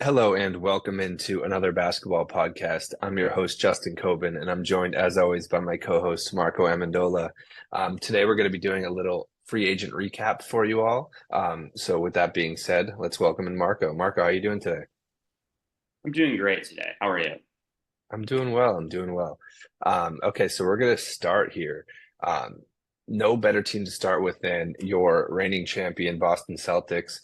Hello and welcome into another basketball podcast. I'm your host, Justin Coben, and I'm joined as always by my co-host, Marco Amendola. Today we're going to be doing a little free agent recap for you all. So with that being said, let's welcome in Marco. Marco, how are you doing today? I'm doing great today. How are you? I'm doing well. I'm doing well. Okay, so we're going to start here. Um, no better team to start with than your reigning champion, Boston Celtics.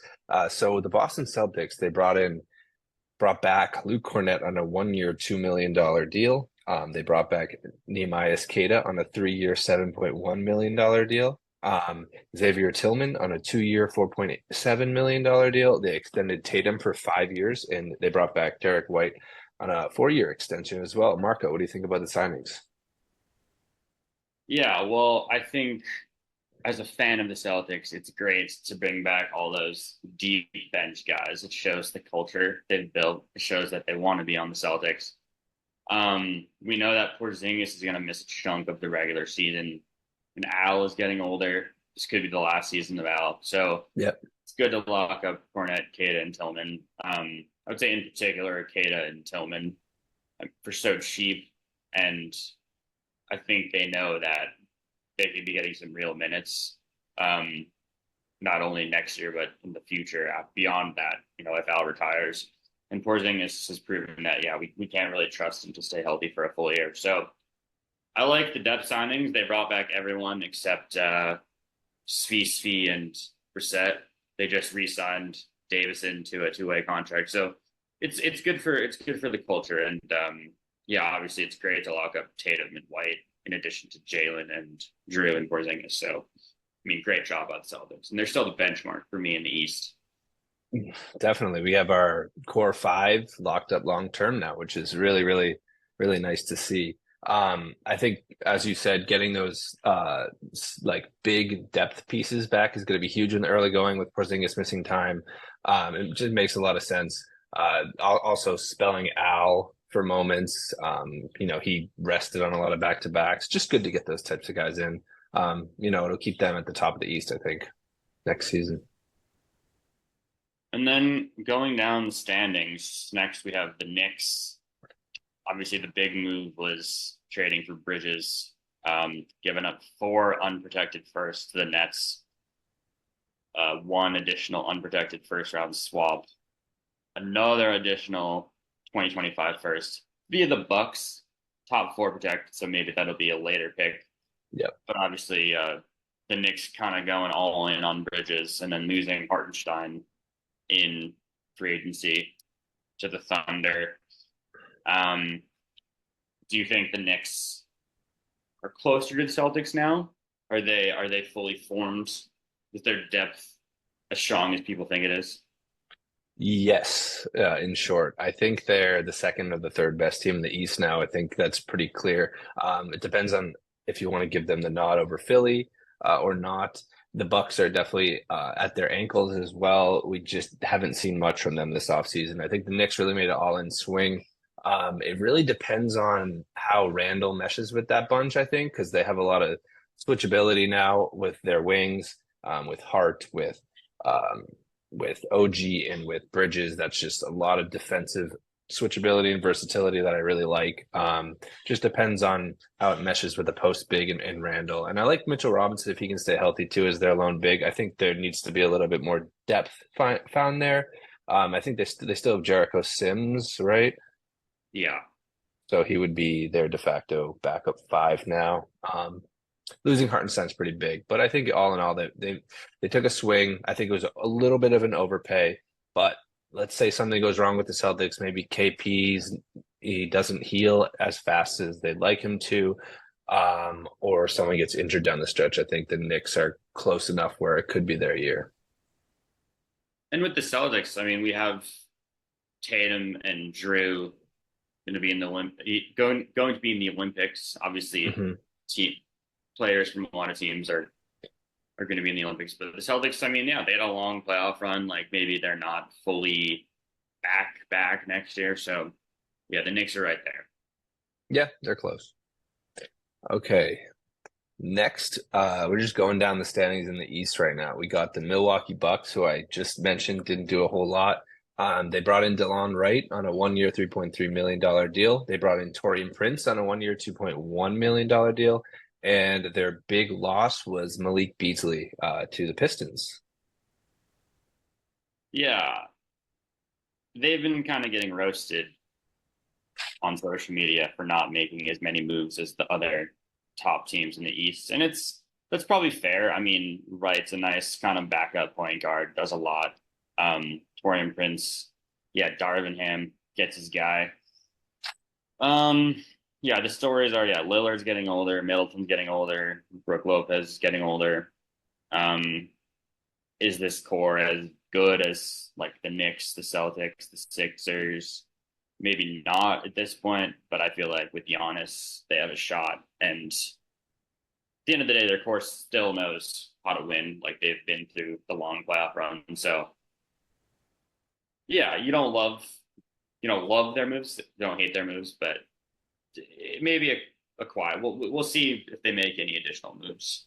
So the Boston Celtics, they brought back Luke Cornett on a 1 year, $2 million deal. They brought back Nehemias Queta on a 3 year, $7.1 million deal. Xavier Tillman on a 2 year, $4.7 million deal. They extended Tatum for 5 years, and they brought back Derek White on a 4 year extension as well. Marco, what do you think about the signings? Yeah, well, I think as a fan of the Celtics, it's great to bring back all those deep bench guys. It shows the culture they've built. It shows that they want to be on the Celtics. We know that Porzingis is going to miss a chunk of the regular season, and Al is getting older. This could be the last season of Al, so Yep. it's good to lock up Cornette, Queta, and Tillman. I would say in particular Queta and Tillman for so cheap, and I think they know that they could be getting some real minutes, um, not only next year but in the future. Beyond that, if Al retires, and Porzingis has proven that, yeah, we can't really trust him to stay healthy for a full year. So I like the depth signings. They brought back everyone except Svi and Brissett. They just re-signed Davison to a two-way contract. So it's good for the culture, and yeah, obviously it's great to lock up Tatum and White in addition to Jalen and Drew and Porzingis. So I mean, great job by the Celtics, and they're still the benchmark for me in the East. Definitely. We have our core five locked up long term now, which is really, really, really nice to see. I think, as you said, getting those like big depth pieces back is going to be huge in the early going with Porzingis missing time. It just makes a lot of sense. Also spelling Al for moments. He rested on a lot of back to backs. Just good to get those types of guys in. It'll keep them at the top of the East, I think, next season. And then going down the standings, next we have the Knicks. Obviously, the big move was trading for Bridges, giving up four unprotected firsts to the Nets, one additional unprotected first round swap, another additional 2025 first via the Bucks, top four protected. So maybe that'll be a later pick. Yep. But obviously, the Knicks kind of going all in on Bridges and then losing Hartenstein in free agency to the Thunder. Um, do you think the Knicks are closer to the Celtics now? Are they fully formed? Is their depth as strong as people think it is? Yes, in short, I think they're the second or the third best team in the East now. I think that's pretty clear. It depends on if you want to give them the nod over Philly or not. The Bucks are definitely at their ankles as well. We just haven't seen much from them this offseason. I think the Knicks really made an all-in swing. It really depends on how Randall meshes with that bunch, I think, because they have a lot of switchability now with their wings, with Hart, um, with OG and with Bridges. That's just a lot of defensive switchability and versatility that I really like. Just depends on how it meshes with the post big and Randall. And I like Mitchell Robinson if he can stay healthy too as their lone big. I think there needs to be a little bit more depth found there. I think they still have Jericho Sims, right? Yeah. So he would be their de facto backup five now. Losing Hartenstein's pretty big, but I think all in all, they took a swing. I think it was a little bit of an overpay, but let's say something goes wrong with the Celtics. Maybe he doesn't heal as fast as they'd like him to, or someone gets injured down the stretch. I think the Knicks are close enough where it could be their year. And with the Celtics, I mean, we have Tatum and Drew going to be in the going to be in the Olympics. Obviously, Hmm. team players from a lot of teams are going to be in the Olympics. But the Celtics, I mean, yeah, they had a long playoff run. Like maybe they're not fully back next year. So yeah, the Knicks are right there. Yeah, they're close. Okay. Next, we're just going down the standings in the East right now. We got the Milwaukee Bucks, who I just mentioned didn't do a whole lot. They brought in DeLon Wright on a 1 year, $3.3 million deal. They brought in Torian Prince on a 1 year, $2.1 million deal. And their big loss was Malik Beasley to the Pistons. Yeah, they've been kind of getting roasted on social media for not making as many moves as the other top teams in the East. And that's probably fair. I mean, Wright's a nice kind of backup point guard, does a lot. Torian Prince, yeah, Darvin Ham gets his guy. Um, yeah, the stories are yeah, Lillard's getting older, Middleton's getting older, Brooke Lopez is getting older. Um, is this core as good as like the Knicks, the Celtics, the Sixers? Maybe not at this point, but I feel like with Giannis, they have a shot. And at the end of the day, their core still knows how to win. Like they've been through the long playoff run. So yeah, you don't love their moves, you don't hate their moves, but it may be a quiet. We'll see if they make any additional moves.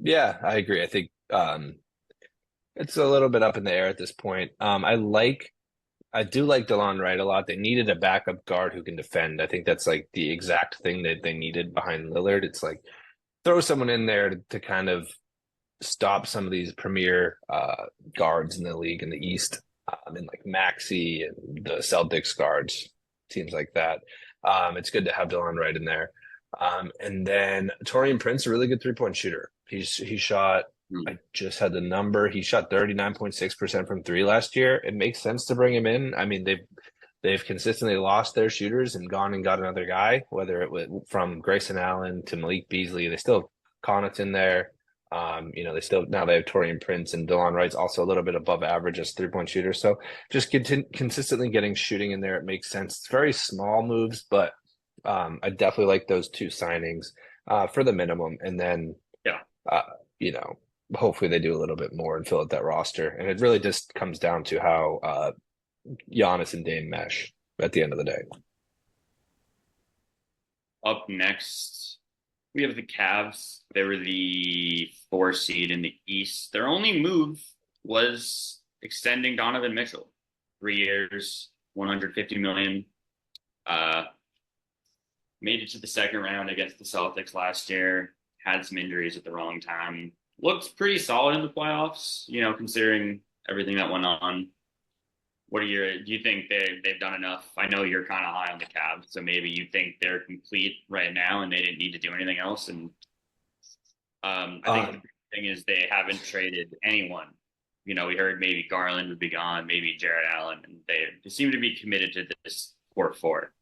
Yeah, I agree. I think it's a little bit up in the air at this point. I do like DeLon Wright a lot. They needed a backup guard who can defend. I think that's like the exact thing that they needed behind Lillard. It's like throw someone in there to kind of stop some of these premier guards in the league in the East, and like Maxey and the Celtics guards, teams like that. It's good to have DeLon Wright in there. And then Torian Prince, a really good 3-point shooter. He shot, Hmm. I just had the number. He shot 39.6% from three last year. It makes sense to bring him in. I mean, they've consistently lost their shooters and gone and got another guy, whether it was from Grayson Allen to Malik Beasley. They still have Connaughton there. They still now they have Torian Prince and DeLon Wright's also a little bit above average as 3-point shooter. So just consistently getting shooting in there, it makes sense. It's very small moves, but I definitely like those two signings for the minimum. And then, Yeah. uh, you know, hopefully they do a little bit more and fill out that roster. And it really just comes down to how Giannis and Dame mesh at the end of the day. Up next, we have the Cavs. They were the 4 seed in the East. Their only move was extending Donovan Mitchell, 3 years, 150 million. Uh, Made it to the second round against the Celtics last year. Had some injuries at the wrong time. Looked pretty solid in the playoffs, considering everything that went on. Do you think they've done enough? I know you're kind of high on the Cavs, so maybe you think they're complete right now and they didn't need to do anything else. And I think the Um, big thing is they haven't traded anyone. We heard maybe Garland would be gone, maybe Jared Allen, and they seem to be committed to this core four.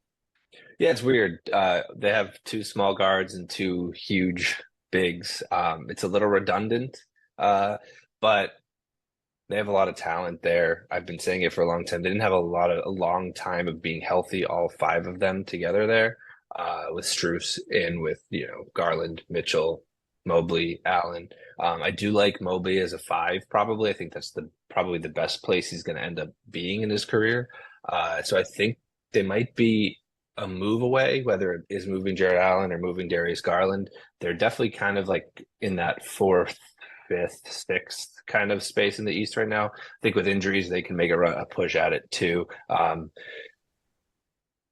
yeah, it's weird. They have two small guards and two huge bigs. It's a little redundant, but they have a lot of talent there. I've been saying it for a long time. They didn't have a long time of being healthy, all five of them together there, with Strus and with, Garland, Mitchell, Mobley, Allen. I do like Mobley as a five, probably. I think that's probably the best place he's going to end up being in his career. So I think they might be a move away, whether it is moving Jared Allen or moving Darius Garland. They're definitely kind of like in that fourth, fifth, sixth kind of space in the East right now. I think with injuries, they can make a push at it too.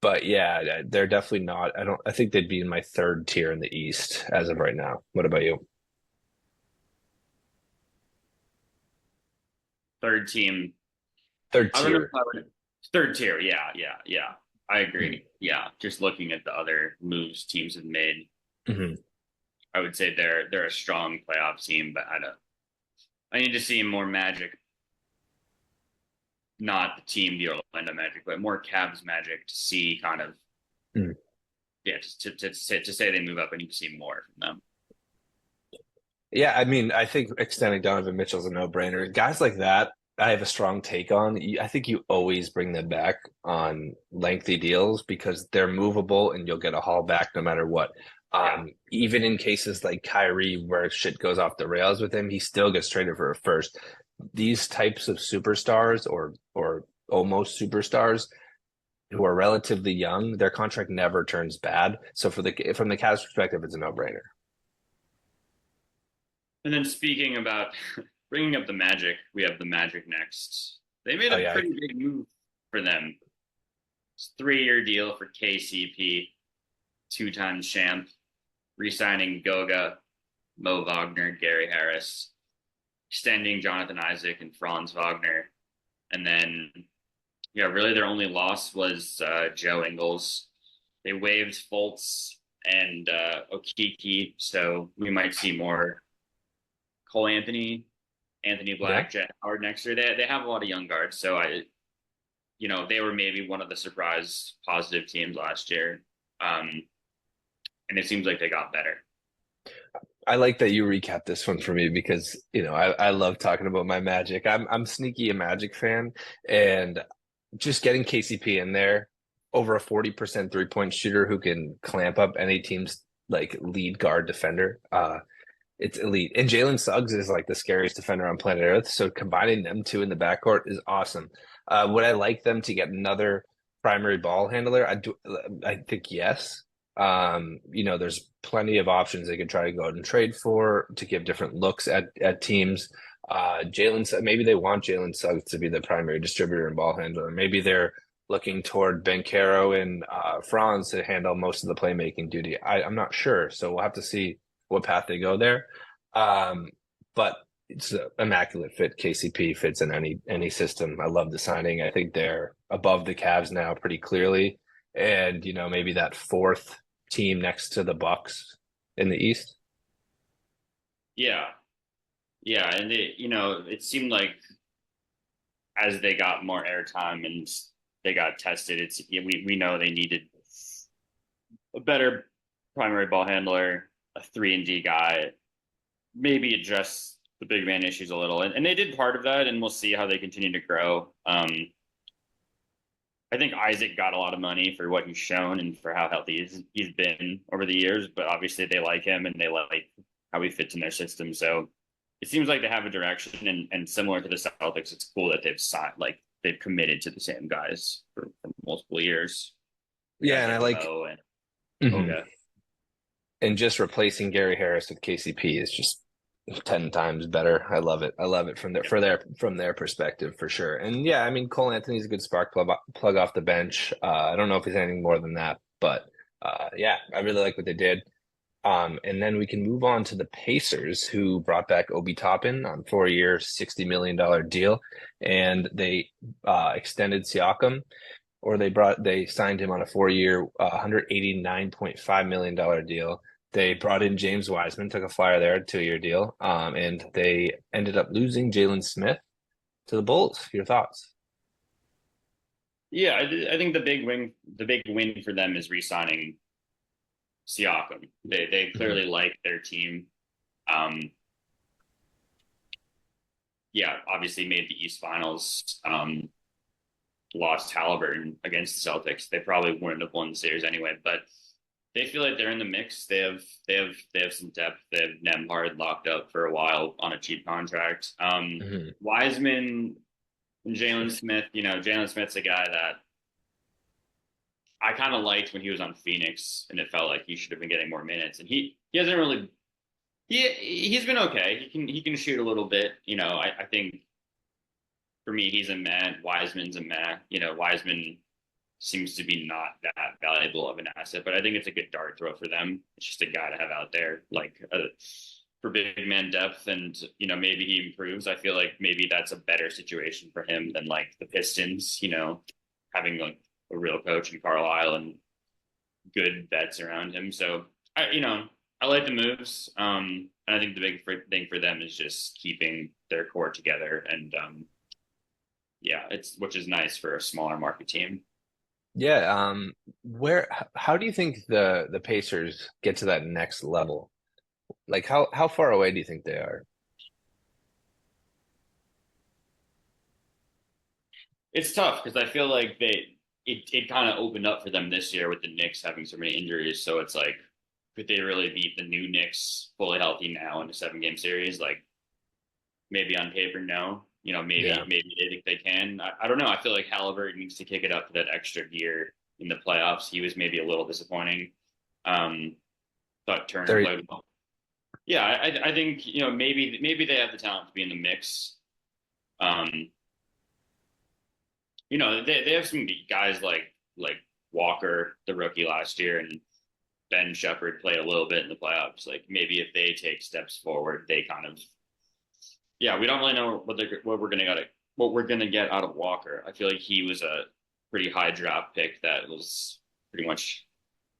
But yeah, they're definitely not. I think they'd be in my third tier in the East as of right now. What about you? Third team, Third I don't know if tier. I would. Third tier, yeah, yeah, yeah. I Mm-hmm. agree. Yeah, just looking at the other moves teams have made, Mm-hmm. I would say they're a strong playoff team, but I don't. I need to see more Magic, not the team, the Orlando Magic, but more Cavs Magic to see kind of yeah, just to say they move up. I need to see more from them. Yeah, I mean, I think extending Donovan Mitchell's a no-brainer. Guys like that, I have a strong take on. I think you always bring them back on lengthy deals because they're movable and you'll get a haul back no matter what. Yeah, Even in cases like Kyrie, where shit goes off the rails with him, he still gets traded for a first. These types of superstars or almost superstars who are relatively young, their contract never turns bad. So from the Cavs perspective, it's a no-brainer. and then speaking about bringing up the Magic, we have the Magic next. They made Oh a yeah, pretty big move for them. It's 3-year deal for KCP, two-time champ, re-signing Goga, Mo Wagner, Gary Harris, extending Jonathan Isaac and Franz Wagner, and then yeah, really their only loss was Joe Ingles. They waived Fultz and Okiki, so we might see more Cole Anthony, Anthony yeah. Black, Jet Howard next year. They have a lot of young guards, so they were maybe one of the surprise positive teams last year, um, and it seems like they got better. I like that you recap this one for me because I love talking about my Magic. I'm sneaky a Magic fan, and just getting KCP in there over a 40% 3-point shooter who can clamp up any team's like lead guard defender. It's elite. And Jalen Suggs is like the scariest defender on planet Earth. So combining them two in the backcourt is awesome. Would I like them to get another primary ball handler? I think yes. There's plenty of options they could try to go out and trade for to give different looks at teams. Maybe they want Jalen Suggs to be the primary distributor and ball handler. Maybe they're looking toward Banchero and Franz to handle most of the playmaking duty. I'm not sure, so we'll have to see what path they go there. But it's an immaculate fit. KCP fits in any system. I love the signing. I think they're above the Cavs now pretty clearly, and maybe that fourth team next to the Bucks in the East. Yeah, yeah, and it seemed like as they got more airtime and they got tested, we know they needed a better primary ball handler, a 3-and-D guy, maybe address the big man issues a little. And they did part of that, and we'll see how they continue to grow. I think Isaac got a lot of money for what he's shown and for how healthy he's been over the years, but obviously they like him and they like how he fits in their system. So it seems like they have a direction, and similar to the Celtics, it's cool that they've signed, like they've committed to the same guys for multiple years. Yeah, Guys and I like like Mo and mhm. Koga. And just replacing Gary Harris with KCP is just 10 times better. I love it. I love it from their perspective for sure. And yeah, I mean Cole Anthony's a good spark plug off the bench. I don't know if he's anything more than that, but yeah, I really like what they did. And then we can move on to the Pacers, who brought back Obi Toppin on 4-year, $60 million deal, and they extended Siakam, or they signed him on a 4-year, $189.5 million deal. They brought in James Wiseman, took a flyer there, a 2-year deal, and they ended up losing Jalen Smith to the Bulls. Your thoughts? Yeah, I think the big win for them is re-signing Siakam. They Mhm. clearly like their team. Um, yeah, obviously made the East Finals. Lost Halliburton against the Celtics. They probably wouldn't have won the series anyway, but they feel like they're in the mix. They have some depth. They have Nemhard locked up for a while on a cheap contract. Mhm. Wiseman and Jalen Smith. Jalen Smith's a guy that I kind of liked when he was on Phoenix, and it felt like he should have been getting more minutes. And he hasn't really he's been okay. He can shoot a little bit. I think for me he's a meh. Wiseman's a meh. Wiseman seems to be not that valuable of an asset, but I think it's a good dart throw for them. It's just a guy to have out there, like for big man depth, and maybe he improves. I feel like maybe that's a better situation for him than like the Pistons. Having like a real coach in Carlisle and good vets around him. So I like the moves. And I think the big thing for them is just keeping their core together, and yeah, which is nice for a smaller market team. Yeah, how do you think the Pacers get to that next level? Like how far away do you think they are? It's tough because I feel like it kind of opened up for them this year with the Knicks having so many injuries. So it's like, could they really beat the new Knicks fully healthy now in a 7-game series? Like maybe on paper, no. Maybe Yeah. maybe they think they can. I don't know. I feel like Halliburton needs to kick it up to that extra gear in the playoffs. He was maybe a little disappointing. Um, thought Turner They're played well. Yeah, I think maybe they have the talent to be in the mix. Um, they have some guys like Walker, the rookie last year, and Ben Shepherd played a little bit in the playoffs. Like maybe if they take steps forward, they kind of yeah. We don't really know what we're gonna get out of Walker. I feel like he was a pretty high draft pick that was pretty much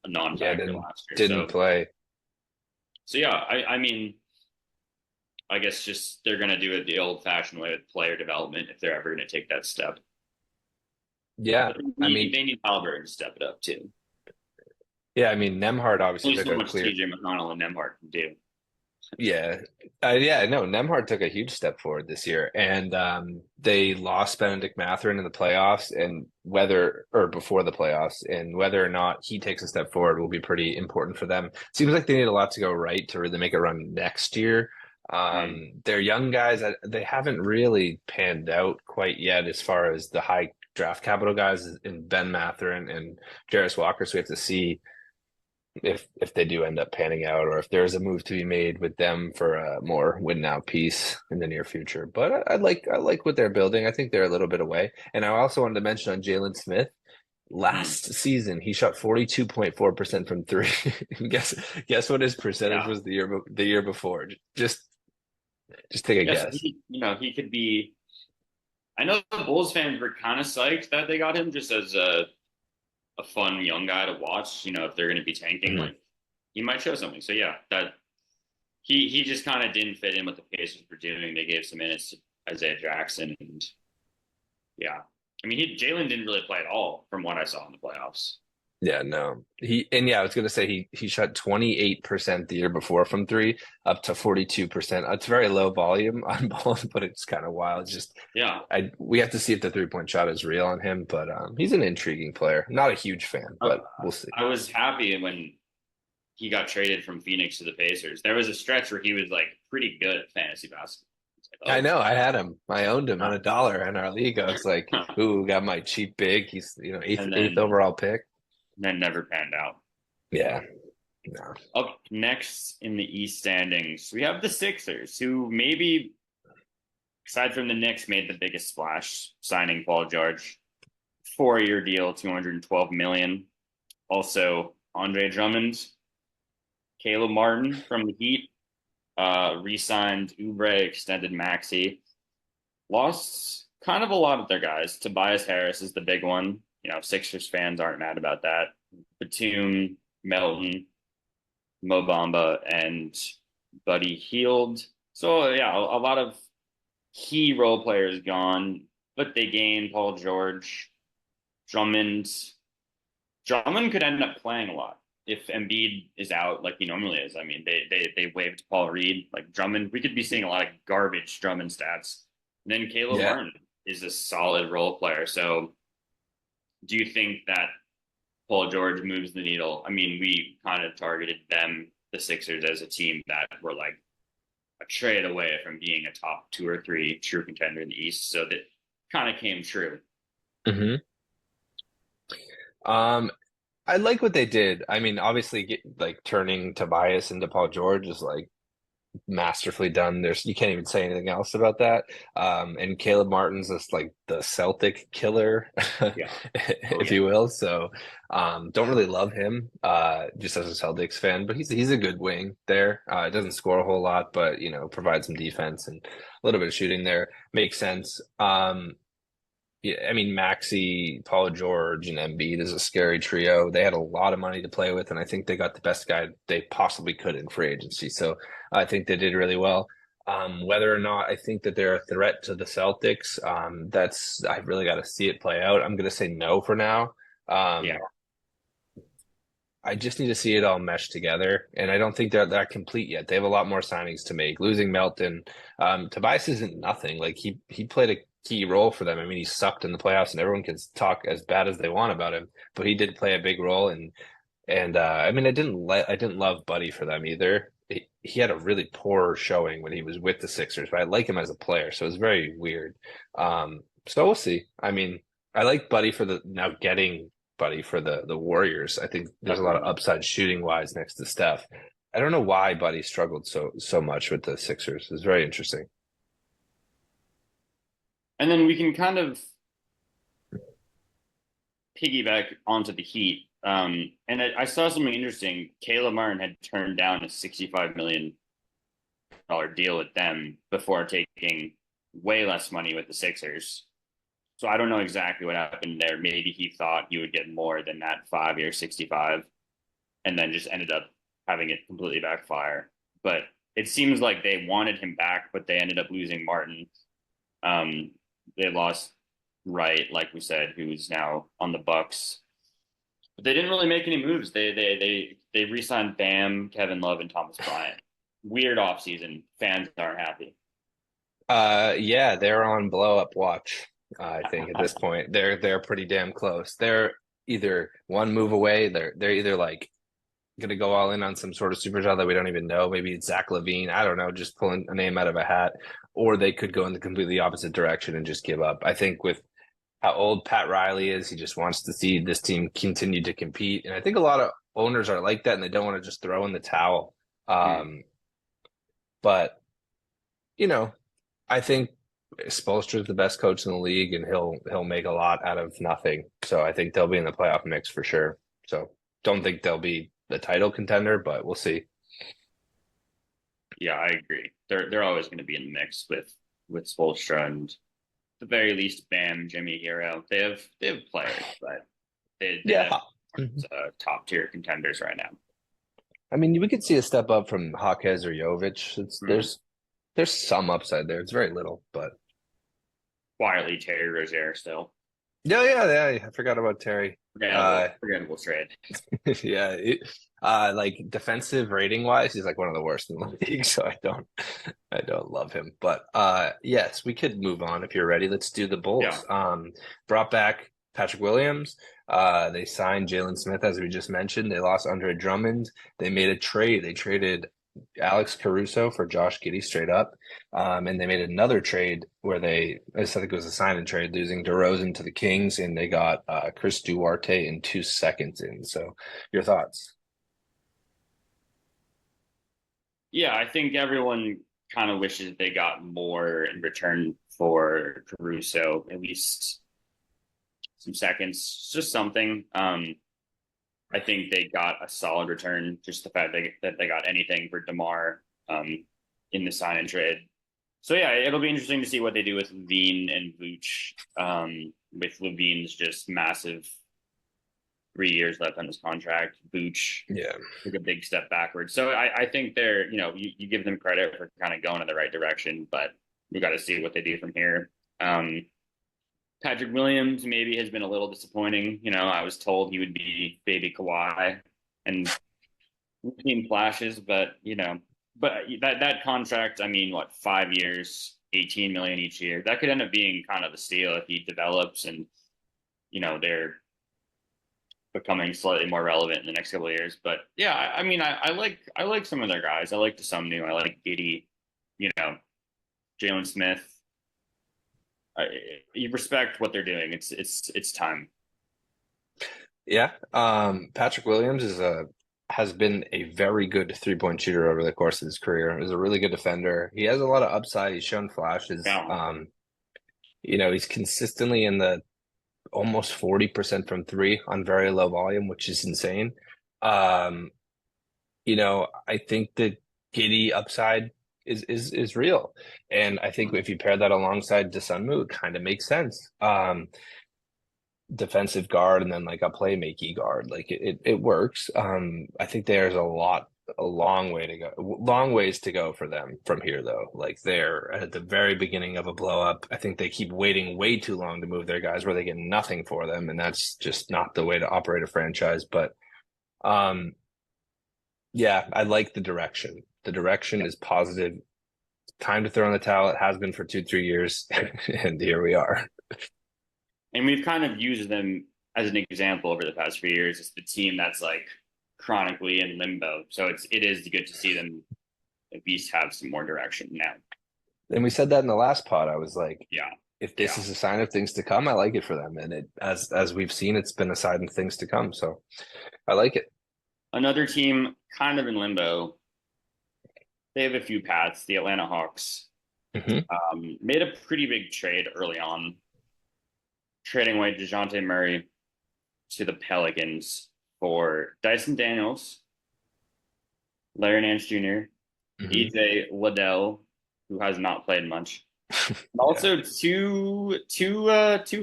a Yeah, non-factor didn't last year. didn't play. So yeah, I mean, I guess just they're gonna do it the old-fashioned way with player development if they're ever gonna take that step. Yeah, But I mean, they need Halliburton to step it up too. yeah, I mean, Nemhard obviously Only took so a much clear. TJ McConnell and Nemhart can do. Yeah. Yeah, no, Nemhard took a huge step forward this year. And they lost Benedict Mathurin in the playoffs and whether or before the playoffs and whether or not he takes a step forward will be pretty important for them. Seems like they need a lot to go right to really make a run next year. Mm. They're young guys. They haven't really panned out quite yet as far as the high draft capital guys in Ben Mathurin and Jarris Walker. So we have to see if they do end up panning out or if there's a move to be made with them for a more win now piece in the near future. But I like what they're building. I think they're a little bit away. And I also wanted to mention on Jalen Smith. Mm. Last season, he shot 42.4% from three. Guess what his percentage Yeah. was the year before? Just take a Yes, guess. he could be. I know the Bulls fans were kind of psyched that they got him just as a fun young guy to watch. If they're going to be tanking, Mhm. like he might show something. So yeah, that he just kind of didn't fit in what the Pacers were doing. They gave some minutes to Isaiah Jackson, and yeah, I mean, Jalen didn't really play at all from what I saw in the playoffs. Yeah, no. I was gonna say he shot 28% the year before from three, up to 42%. It's very low volume on both, but it's kind of wild. It's just Yeah, we have to see if the 3-point shot is real on him, but he's an intriguing player. Not a huge fan, I, but we'll see. I was happy when he got traded from Phoenix to the Pacers. There was a stretch where he was like pretty good at fantasy basketball. It's like, I oh, know, I had him. I owned him on huh. $1 in our league. I was like, ooh, got my cheap big. He's, eighth and eighth then overall pick. never panned out. Yeah. No. Up next in the East standings, we have the Sixers, who maybe, aside from the Knicks, made the biggest splash signing Paul George, 4-year deal, 212 million. Also, Andre Drummond, Caleb Martin from the Heat, re-signed Oubre, extended Maxi. Lost kind of a lot of their guys. Tobias Harris is the big one. Sixers fans aren't mad about that. Batum, Melton, Mo Bamba, and Buddy Hield. So yeah, a lot of key role players gone, but they gained Paul George, Drummond. Drummond could end up playing a lot if Embiid is out like he normally is. I mean, they waived Paul Reed. Like Drummond, we could be seeing a lot of garbage Drummond stats. And then Caleb Yeah. Martin is a solid role player. So do you think that Paul George moves the needle? I mean, we kind of targeted them, the Sixers, as a team that were like a trade away from being a top 2 or 3 true contender in the East. So that kind of came true. hmm Um, I like what they did. I mean, obviously, like turning Tobias into Paul George is like masterfully done. You can't even say anything else about that. And Caleb Martin's just like the Celtic killer, Yeah. Oh if yeah. you will. So, don't really love him, just as a Celtics fan, but he's a good wing there. Doesn't score a whole lot, but provides some defense and a little bit of shooting there. Makes sense. Yeah, I mean, Maxi, Paul George, and Embiid is a scary trio. They had a lot of money to play with, and I think they got the best guy they possibly could in free agency. So I think they did really well. Whether or not I think that they're a threat to the Celtics, I've really got to see it play out. I'm going to say no for now. Yeah. Um, I just need to see it all mesh together, and I don't think they're that complete yet. They have a lot more signings to make. Losing Melton, Tobias isn't nothing. Like he played a key role for them. I mean, he sucked in the playoffs, and everyone can talk as bad as they want about him, but he did play a big role. And I mean, I didn't love Buddy for them either. He had a really poor showing when he was with the Sixers, but I like him as a player, so it's very weird. So we'll see. I mean, I like Buddy for the now getting Buddy for the Warriors. I think there's a lot of Definitely. upside shooting wise next to Steph. I don't know why Buddy struggled so much with the Sixers. It's very interesting. And then we can kind of piggyback onto the Heat. And I saw something interesting. Caleb Martin had turned down a $65 million deal with them before taking way less money with the Sixers. So I don't know exactly what happened there. Maybe he thought he would get more than that 5 year 65 and then just ended up having it completely backfire. But it seems like they wanted him back, but they ended up losing Martin. They lost Wright, like we said, who's now on the Bucks. But they didn't really make any moves. They re-signed Bam, Kevin Love, and Thomas Bryant. Weird offseason. Fans aren't happy. Yeah, they're on blow up watch. I think at this point they're pretty damn close. They're either one move away. They're either like gonna go all in on some sort of superstar that we don't even know. Maybe it's Zach LaVine. I don't know, just pulling a name out of a hat. Or they could go in the completely opposite direction and just give up. I think with how old Pat Riley is, he just wants to see this team continue to compete. And I think a lot of owners are like that and they don't want to just throw in the towel. Hmm. But you know, I think Spoelstra is the best coach in the league, and he'll make a lot out of nothing. So I think they'll be in the playoff mix for sure. So don't think they'll be the title contender, but we'll see. Yeah, I agree. They're always going to be in the mix with Spoelstra and at the very least Bam, Jimmy Hero. They have players, but they Yeah. have top tier contenders right now. I mean, we could see a step up from Jaquez or Jovic. Mhm. There's some upside there. It's very little, but Quietly, Terry Rozier still yeah. I forgot about Terry. forgettable, Uh, forgettable trade. yeah, like defensive rating wise, he's like one of the worst in the league. So I don't love him. But yes, we could move on if you're ready. Let's do the Yeah, Bulls. Brought back Patrick Williams. They signed Jalen Smith, as we just mentioned. They lost Andre Drummond. They made a trade. They traded Alex Caruso for Josh Giddey straight up. And they made another trade where I think it was a sign and trade, losing DeRozan to the Kings, and they got Chris Duarte in 2 seconds in. So, your thoughts? yeah. I think everyone kind of wishes they got more in return for Caruso, at least some seconds, just something. I think they got a solid return. Just the fact that they got anything for DeMar in the sign and trade. So yeah, it'll be interesting to see what they do with Levine and Vooch. With Levine's just massive 3 years left on his contract. Vooch Yeah. took a big step backwards. So I think they're, you give them credit for kind of going in the right direction, but we got to see what they do from here. Patrick Williams maybe has been a little disappointing. I was told he would be baby Kawhi, and we've seen flashes, but that contract, I mean, what, 5 years, 18 million each year, that could end up being kind of a steal if he develops and they're becoming slightly more relevant in the next couple of years. But yeah, I mean, I like some of their guys. I like Desumnu. I like Giddey. You know, Jalen Smith. I, you respect what they're doing. It's time. Yeah. Patrick Williams has been a very good 3-point shooter over the course of his career. He's a really good defender. He has a lot of upside. He's shown flashes. Yeah. He's consistently in the almost 40% from three on very low volume, which is insane. Um, I think the Giddy upside is real. And I think if you pair that alongside Desunmu, it kind of makes sense. Defensive guard and then like a playmaking guard, like it works. I think there's a long ways to go for them from here though. Like they're at the very beginning of a blow up. I think they keep waiting way too long to move their guys where they get nothing for them, and that's just not the way to operate a franchise. But um, yeah, I like the direction. The direction is positive. Time to throw in the towel. It has been for 2-3 years, and here we are. And we've kind of used them as an example over the past few years. It's the team that's like chronically in limbo. So it is good to see them at least have some more direction now. And we said that in the last pod. I was like, Yeah. if this Yeah. is a sign of things to come, I like it for them. And it as we've seen, it's been a sign of things to come. So I like it. Another team kind of in limbo. They have a few paths. The Atlanta Hawks Hmm. made a pretty big trade early on, trading away DeJounte Murray to the Pelicans for Dyson Daniels, Larry Nance Jr., Mhm. EJ Liddell, who has not played much. And Yeah. also two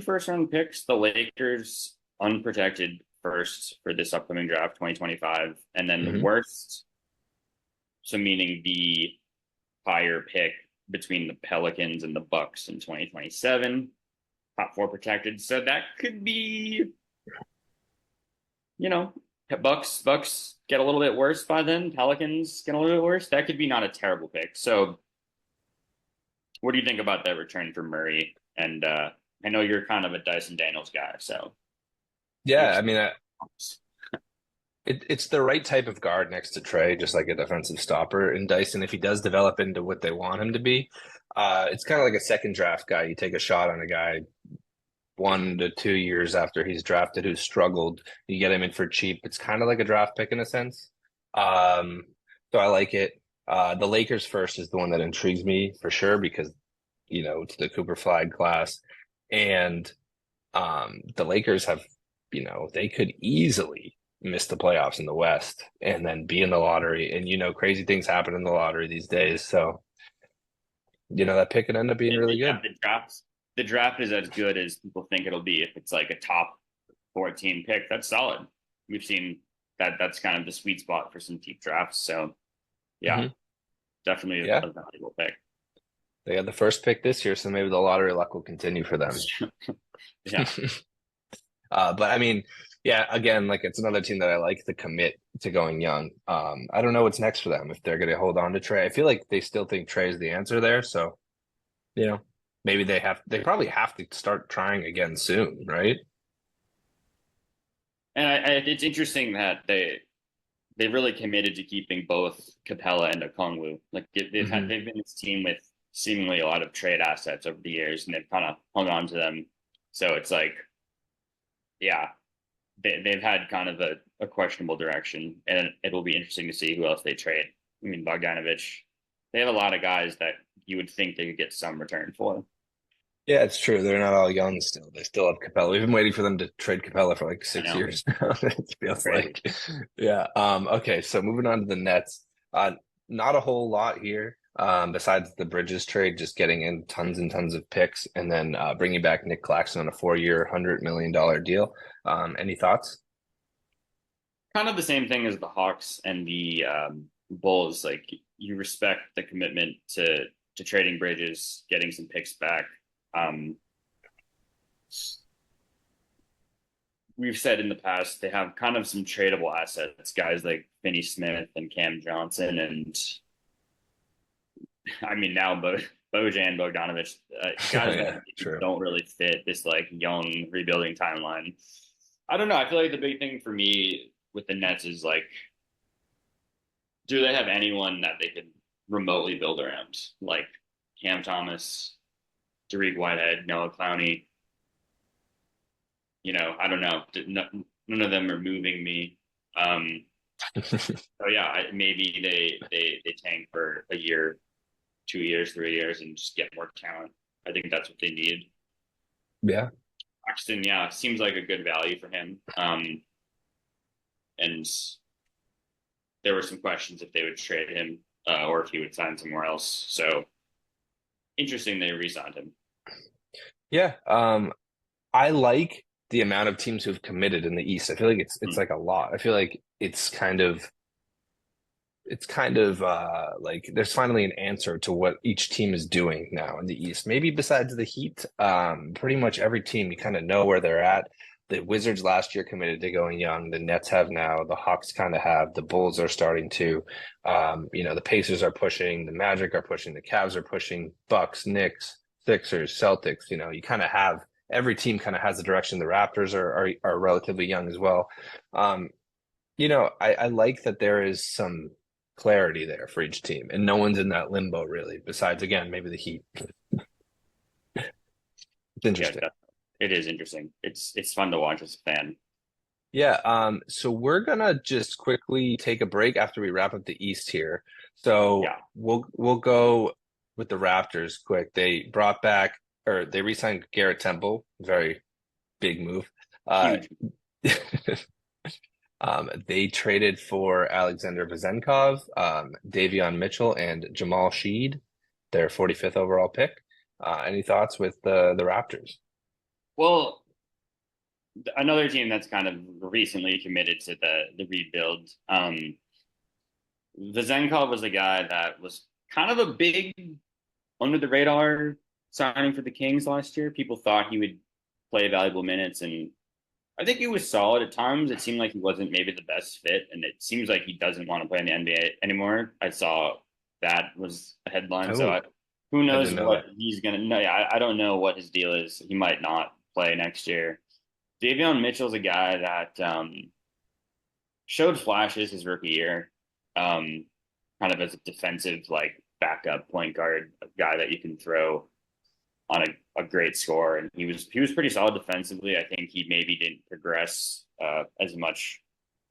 first round picks, the Lakers unprotected first for this upcoming draft, 2025, and then the Hmm. worst, so meaning the higher pick between the Pelicans and the Bucks in 2027, top four protected. So that could be, you know, Bucks get a little bit worse by then. Pelicans get a little bit worse. That could be not a terrible pick. So, what do you think about that return for Murray? And I know you're kind of a Dyson Daniels guy, so you have Yeah, I some. mean, it's the right type of guard next to Trey, just like a defensive stopper. And Dyson, if he does develop into what they want him to be, it's kind of like a second draft guy. You take a shot on a guy 1 to 2 years after he's drafted who's struggled. You get him in for cheap. It's kind of like a draft pick in a sense. Um, so I like it. The Lakers first is the one that intrigues me for sure because it's the Cooper Flag class, and the Lakers have, they could easily miss the playoffs in the West and then be in the lottery. And crazy things happen in the lottery these days. So that pick could end up being really Yeah, good. the draft is as good as people think it'll be. If it's like a top 14 pick, that's solid. We've seen that that's kind of the sweet spot for some deep drafts. So yeah, Hmm. definitely Yeah, a valuable pick. they had the first pick this year, so maybe the lottery luck will continue for them. Yeah, But I mean, yeah, again, like it's another team that I like to commit to going young. I don't know what's next for them if they're going to hold on to Trey. I feel like they still think Trey is the answer there. So, you know, maybe they probably have to start trying again soon, right? and it's interesting that they really committed to keeping both Capella and Okongwu. Like Hmm. they've been this team with seemingly a lot of trade assets over the years, and they've kind of hung on to them. So it's like, yeah, they've had kind of a questionable direction, and it'll be interesting to see who else they trade. I mean, Bogdanovich, they have a lot of guys that you would think they could get some return for. Yeah, it's true. They're not all young still. They still have Capella. We've been waiting for them to trade Capella for like I six know, years now. It feels crazy. like. Yeah. Okay. So moving on to the Nets. Not a whole lot here. Besides the Bridges trade, just getting in tons and tons of picks, and then bringing back Nick Claxton on a 4-year, $100 million deal. Any thoughts? Kind of the same thing as the Hawks and the Bulls. Like you respect the commitment to trading Bridges, getting some picks back. Um, we've said in the past they have kind of some tradable assets, guys like Finney Smith and Cam Johnson, and I mean now Bojan Bogdanovich, guys Yeah, that true. don't really fit this like young rebuilding timeline. I don't know. I feel like the big thing for me with the Nets is like, do they have anyone that they could remotely build around, like Cam Thomas, Dariq Whitehead, Noah Clowney? I don't know. None of them are moving me. Um, so yeah, maybe they tank for a year, 2 years, 3 years, and just get more talent. I think that's what they need. Yeah. Paxton, yeah, seems like a good value for him. And there were some questions if they would trade him or if he would sign somewhere else. So interesting they re-signed him. Yeah. I like the amount of teams who've committed in the East. I feel like it's Hmm. like a lot. I feel like it's kind of like there's finally an answer to what each team is doing now in the East. Maybe besides the Heat, pretty much every team you kind of know where they're at. The Wizards last year committed to going young. The Nets have now. The Hawks kind of have. The Bulls are starting to. The Pacers are pushing. The Magic are pushing. The Cavs are pushing. Bucks, Knicks, Sixers, Celtics. You kind of have every team kind of has a direction. The Raptors are relatively young as well. Um, I like that there is some clarity there for each team, and no one's in that limbo really. Besides, again, maybe the Heat. It's Yeah, interesting. it is interesting. It's fun to watch as a fan. Yeah. So we're gonna just quickly take a break after we wrap up the East here. So Yeah, we'll go with the Raptors quick. They brought back or they re-signed Garrett Temple, very big move. Uh, huge. They traded for Alexander Vezenkov, Davion Mitchell, and Jamal Sheed, their 45th overall pick. Any thoughts with the Raptors? Well, another team that's kind of recently committed to the rebuild. Vezenkov was a guy that was kind of a big under the radar signing for the Kings last year. People thought he would play valuable minutes, and I think he was solid at times. It seemed like he wasn't maybe the best fit, and it seems like he doesn't want to play in the NBA anymore. I saw that was a headline, so Oh, who I knows didn't know what that. he's gonna. No, I don't know what his deal is. He might not play next year. Davion Mitchell's a guy that showed flashes his rookie year, um, kind of as a defensive like backup point guard, a guy that you can throw on a great score, and he was pretty solid defensively. I think he maybe didn't progress as much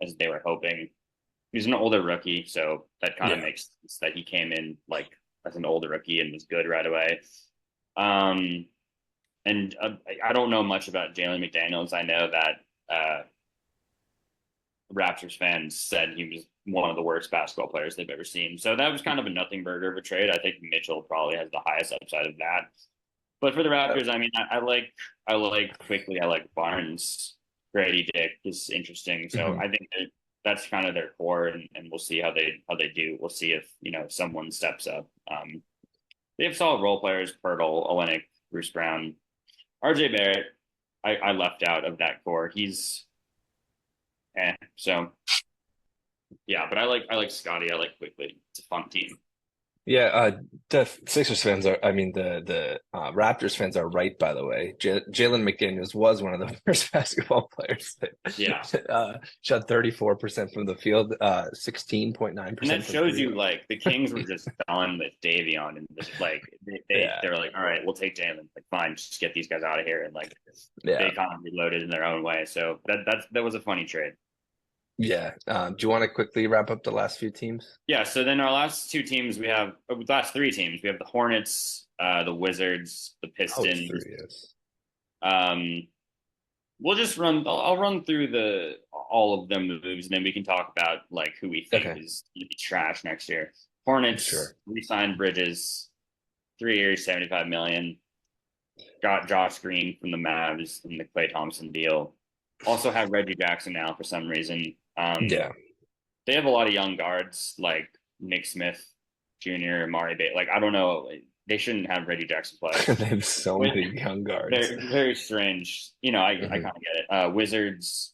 as they were hoping. He's an older rookie, so that kind of Yeah. makes sense that he came in like as an older rookie and was good right away. Um, and I don't know much about Jalen McDaniels. I know that Raptors fans said he was one of the worst basketball players they've ever seen. So that was kind of a nothing burger of a trade. I think Mitchell probably has the highest upside of that. But for the Raptors, I mean, I like quickly. I like Barnes. Grady Dick is interesting. So Mhm. I think that's kind of their core, and we'll see how they do. We'll see if someone steps up. They have solid role players: Pirtle, Olenek, Bruce Brown, RJ Barrett. I left out of that core. He's so yeah, but I like Scotty. I like quickly. It's a fun team. Yeah, the Sixers fans are, I mean, the Raptors fans are right, by the way. J Jalen McDaniels was one of the worst basketball players Yeah, that shot 34% from the field, and that 16.9% from shows three. you like the Kings were just done with Davion, and just, like Yeah, they were like, all right, we'll take Jalen. Like, fine, just get these guys out of here, and like they yeah, kind of reloaded in their own way. So that was a funny trade. yeah. Do you want to quickly wrap up the last few teams? Yeah. So then our last two teams, we have last three teams. We have the Hornets, the Wizards, the Oh, Pistons. three, yes. Um, we'll just run. I'll run through the all of them moves, and then we can talk about like who we think Okay, is going to be trash next year. Hornets sure. re-signed Bridges, 3 years, 75 million. Got Josh Green from the Mavs in the Clay Thompson deal. Also have Reggie Jackson now for some reason. Yeah, They have a lot of young guards like Nick Smith Jr., Amari Bay. Like I don't know, they shouldn't have Reggie Jackson play. they have so With many young guards. very very strange. I kind Mhm. of get it. Wizards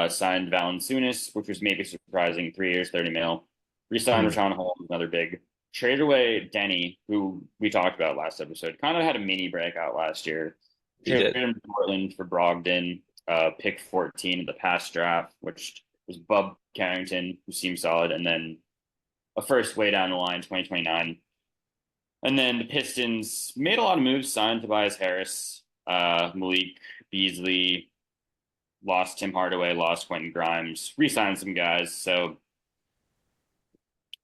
signed Valanciunas, which was maybe surprising. 3 years, 30 mil. Resigned Mhm. Rashawn Holmes, another big. Trade away Denny, who we talked about last episode. Kind of had a mini breakout last year. He Traded did. him to Portland for Brogdon, pick 14 in the past draft, which was Bub Carrington, who seemed solid, and then a first way down the line, 2029. And then the Pistons made a lot of moves, signed Tobias Harris, Malik Beasley, lost Tim Hardaway, lost Quentin Grimes, re-signed some guys. So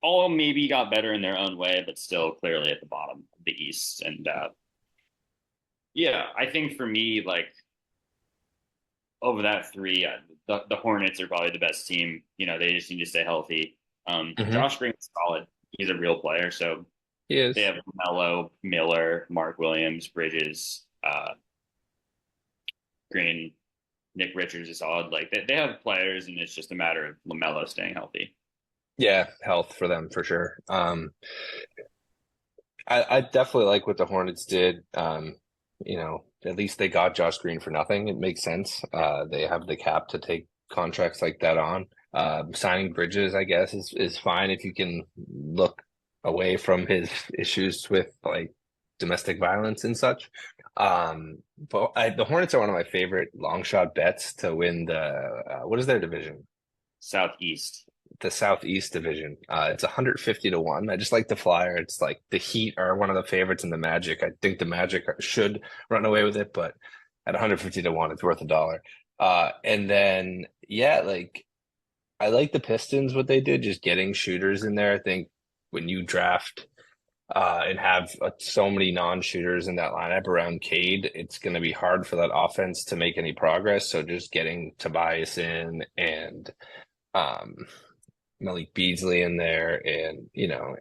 all maybe got better in their own way, but still clearly at the bottom of the East. And yeah, I think for me, like over that three, the Hornets are probably the best team. They just need to stay healthy. Hmm. Josh Green is solid. He's a real player. So He they is. have Melo, Miller, Mark Williams, Bridges, Green, Nick Richards is solid. Like they have players, and it's just a matter of LaMelo staying healthy. Yeah, health for them for sure. I definitely like what the Hornets did. At least they got Josh Green for nothing. It makes sense. They have the cap to take contracts like that on. Signing Bridges, I guess, is fine if you can look away from his issues with like domestic violence and such. But the Hornets are one of my favorite long shot bets to win the what is their division? Southeast. The Southeast Division. It's 150 to 1. I just like the flyer. It's like the Heat are one of the favorites in the Magic. I think the Magic should run away with it, but at 150 to 1, it's worth a dollar. And then yeah, like I like the Pistons what they did, just getting shooters in there. I think when you draft and have so many non-shooters in that lineup around Cade, it's going to be hard for that offense to make any progress. So just getting Tobias in and um, Malik Beasley in there, and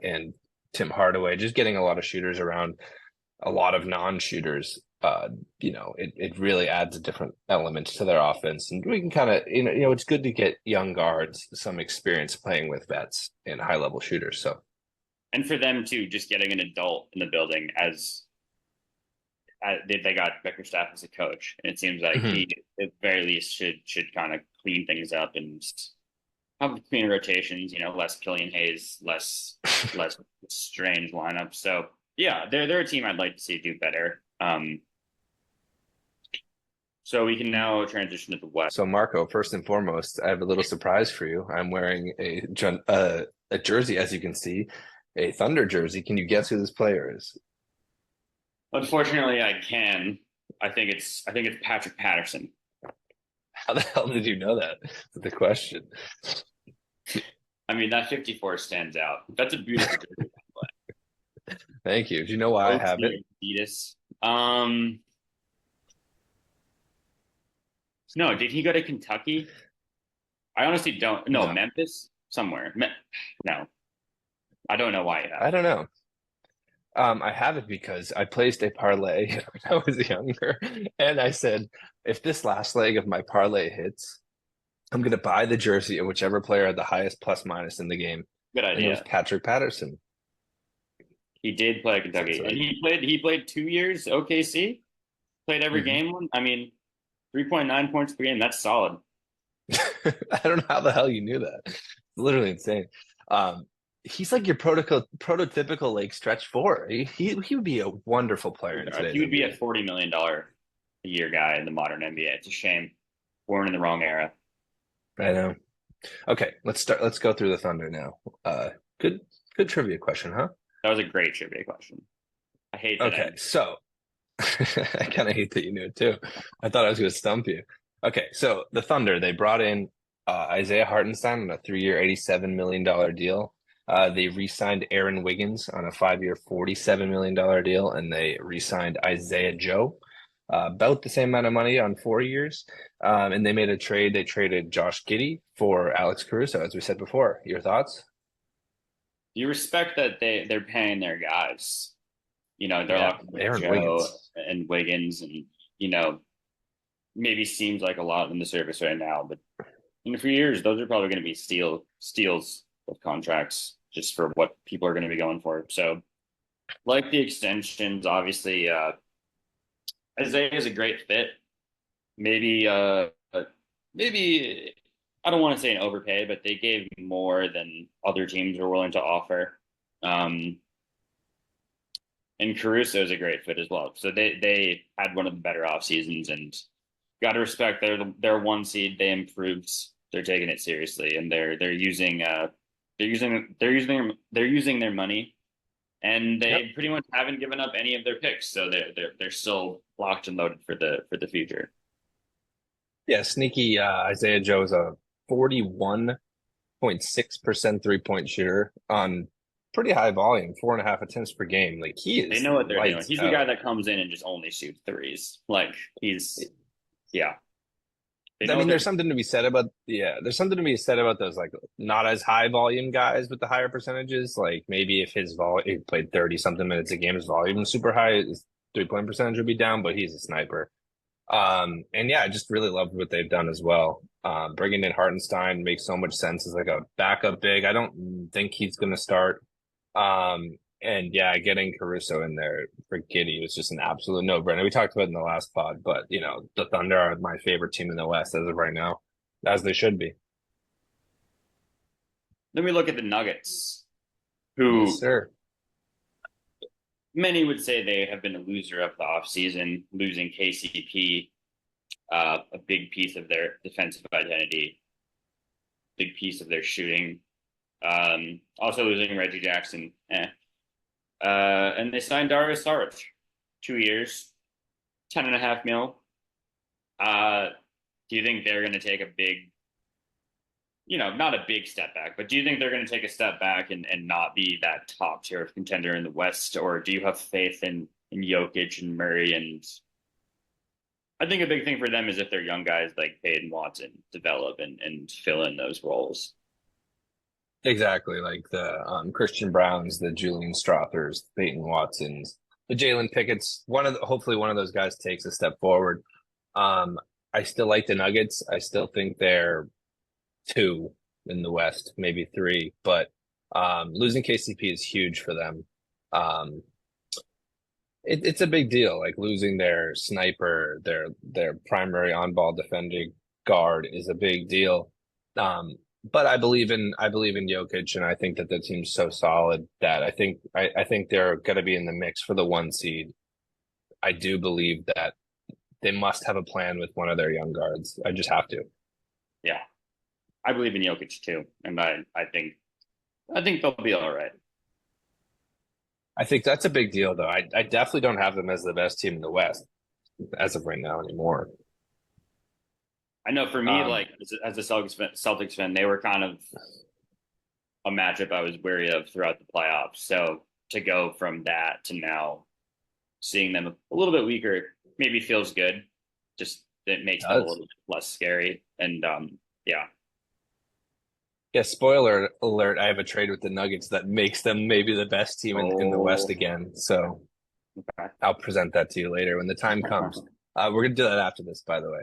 and Tim Hardaway, just getting a lot of shooters around a lot of non-shooters. It really adds a different element to their offense, and we can kind of it's good to get young guards some experience playing with vets and high-level shooters. So And for them too, just getting an adult in the building as they got Bickerstaff as a coach, and it seems like mhm. he at the very least should kind of clean things up and have cleaner rotations. Less Killian Hayes, less strange lineups. So yeah, they're a team I'd like to see do better. So we can now transition to the West. So Marco, first and foremost, I have a little surprise for you. I'm wearing a jersey, as you can see, a Thunder jersey. Can you guess who this player is? Unfortunately, I can. I think it's Patrick Patterson. How the hell did you know that? That's the question. I mean, that 54 stands out. That's a beautiful jersey. Thank you. Do you know why I have it? OT Adidas. Um, no, did he go to Kentucky? I honestly don't. No, No, Memphis somewhere. No, I don't know why he has I it. don't know. I have it because I placed a parlay when I was younger, and I said, if this last leg of my parlay hits, I'm going to buy the jersey of whichever player had the highest plus minus in the game, Good and it was idea. Patrick Patterson. He did play at So it's Kentucky, and like, he played 2 years OKC. Played every mhm. game. I mean, 3.9 points per game. That's solid. I don't know how the hell you knew that. It's literally insane. Um, he's like your prototypical like stretch four. He would be a wonderful player in He today's would be a NBA. $40 million a year guy in the modern NBA. It's a shame. Born in the wrong era. I know. Okay, let's start. Let's go through the Thunder now. Good, good trivia question, huh? That was a great trivia question. I hate that Okay, so I kind of hate that you knew it too. I thought I was going to stump you. Okay, so the Thunder, they brought in Isaiah Hartenstein on a 3-year, $87 million deal. They re-signed Aaron Wiggins on a 5-year, $47 million deal, and they re-signed Isaiah Joe, about the same amount of money on 4 years. And they made a trade. They traded Josh Giddey for Alex Caruso, as we said before. Your thoughts? You respect that they're paying their guys. They're Yeah, locking with Aaron Joe Wiggins. and Wiggins, and you know, maybe seems like a lot in the service right now, but in a few years, those are probably going to be steals of contracts just for what people are going to be going for. So, like the extensions, obviously, Isaiah is a great fit. Maybe, maybe I don't want to say an overpay, but they gave more than other teams were willing to offer. Um, and Caruso is a great fit as well. So they had one of the better off seasons, and got to respect they're one seed. They improved. They're taking it seriously, and they're using their money, and Yep. they pretty much haven't given up any of their picks. So they're still locked and loaded for the future. Yeah, sneaky Isaiah Joe is a 41.6% three-point shooter on pretty high volume, 4.5 attempts per game. Like he They is know what they're doing. lights He's the guy out. that comes in and just only shoots threes. Like he's yeah. They I know what mean, they're there's doing. something to be said about there's something to be said about those like not as high volume guys with the higher percentages. Like maybe if his he played 30 something minutes a game, his volume is super high, his 3-point percentage would be down, but he's a sniper. And yeah, I just really loved what they've done as well. Bringing in Hartenstein makes so much sense as like a backup big. I don't think he's going to start. And yeah, getting Caruso in there for Giddy was just an absolute no-brainer. We talked about it in the last pod, but the Thunder are my favorite team in the West as of right now, as they should be. Then we look at the Nuggets, Yes, who sir. many would say they have been a loser of the offseason, losing KCP, a big piece of their defensive identity, big piece of their shooting. Also losing Reggie Jackson. And they signed Darius Saric, 2 years, 10.5 mil. Uh, do you think they're going to take a big not a big step back, but do you think they're going to take a step back and not be that top tier of contender in the West, or do you have faith in Jokic and Murray? And I think a big thing for them is if their young guys like Peyton Watson develop and fill in those roles. Exactly, like the Christian Browns, the Julian Strathers, Peyton Watsons, the Jalen Pickett's. Hopefully one of those guys takes a step forward. I still like the Nuggets. I still think they're two in the West, maybe three, but losing KCP is huge for them. Um, it's a big deal. Like losing their sniper, their primary on-ball defending guard is a big deal. Um, but I believe in Jokic, and I think that the team's so solid that I think they're going to be in the mix for the one seed. I do believe that they must have a plan with one of their young guards. I just have to. Yeah, I believe in Jokic too, and I think they'll be all right. I think that's a big deal, though. I definitely don't have them as the best team in the West as of right now anymore. I know for me, Um, like as a Celtics fan, they were kind of a matchup I was wary of throughout the playoffs. So to go from that to now seeing them a little bit weaker maybe feels good. Just it makes them a does. little bit less scary. And yeah, Yeah, spoiler alert, I have a trade with the Nuggets that makes them maybe the best team in the West oh, again. So okay. I'll present that to you later when the time comes. We're gonna do that after this, by the way.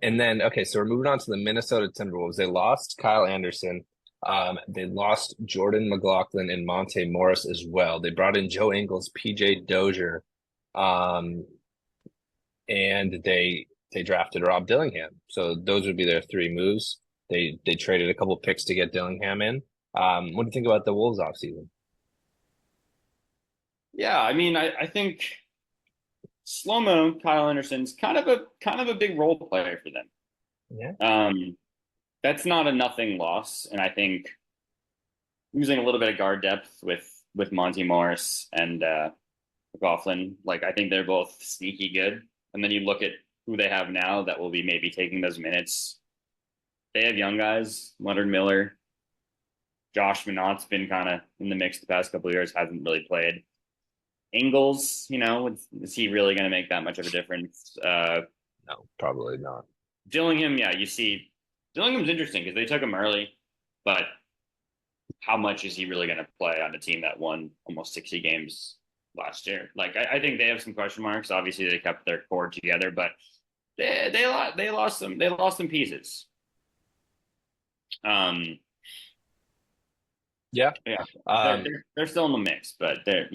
And then okay, so we're moving on to the Minnesota Timberwolves. They lost Kyle Anderson. They lost Jordan McLaughlin and Monte Morris as well. They brought in Joe Ingles, PJ Dozier, um, and they drafted Rob Dillingham. So those would be their three moves. They traded a couple picks to get Dillingham in. What do you think about the Wolves offseason? Yeah, I mean, I think slow mo Kyle Anderson's kind of a big role player for them. Yeah, That's not a nothing loss, and I think losing a little bit of guard depth with Monty Morris and McLaughlin, like I think they're both sneaky good. And then you look at who they have now that will be maybe taking those minutes. They have young guys, Leonard Miller, Josh Minot's been kind of in the mix the past couple of years, hasn't really played. Ingles, is he really going to make that much of a difference? no, probably not. Dillingham, yeah, you see, Dillingham's interesting because they took him early, but how much is he really going to play on a team that won almost 60 games last year? Like, I think they have some question marks. Obviously, they kept their core together, but they lost some pieces. Um, Yeah. yeah, they're, Um, they're they're still in the mix, but that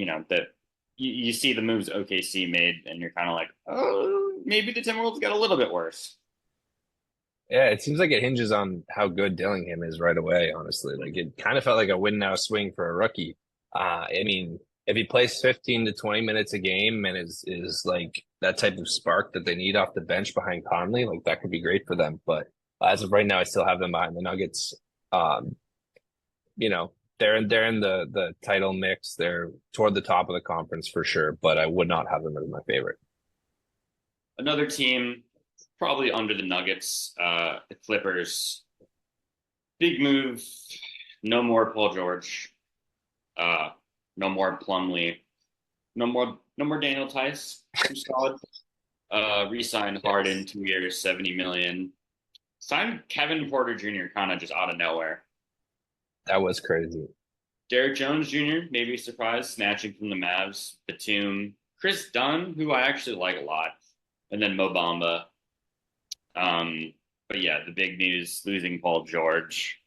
you see the moves OKC made, and you're kind of like, oh, maybe the Timberwolves got a little bit worse. yeah, it seems like it hinges on how good Dillingham is right away, honestly. Like it kind of felt like a win now swing for a rookie. I mean, if he plays 15 to 20 minutes a game and is like that type of spark that they need off the bench behind Conley, like that could be great for them. But as of right now, I still have them behind the Nuggets. Um, they're in the title mix. They're toward the top of the conference for sure, but I would not have them as my favorite. Another team, probably under the Nuggets, the Clippers. Big move. No more Paul George. Uh, no more Plumlee. No more Daniel Tice. Who's solid. Re-signed Harden, Yes, 2 years, 70 million. Signed Kevin Porter Jr. kind of just out of nowhere. that was crazy. Derrick Jones Jr. maybe a surprise, snatching from the Mavs. Batum, Chris Dunn, who I actually like a lot, and then Mo Bamba. But yeah, the big news: losing Paul George.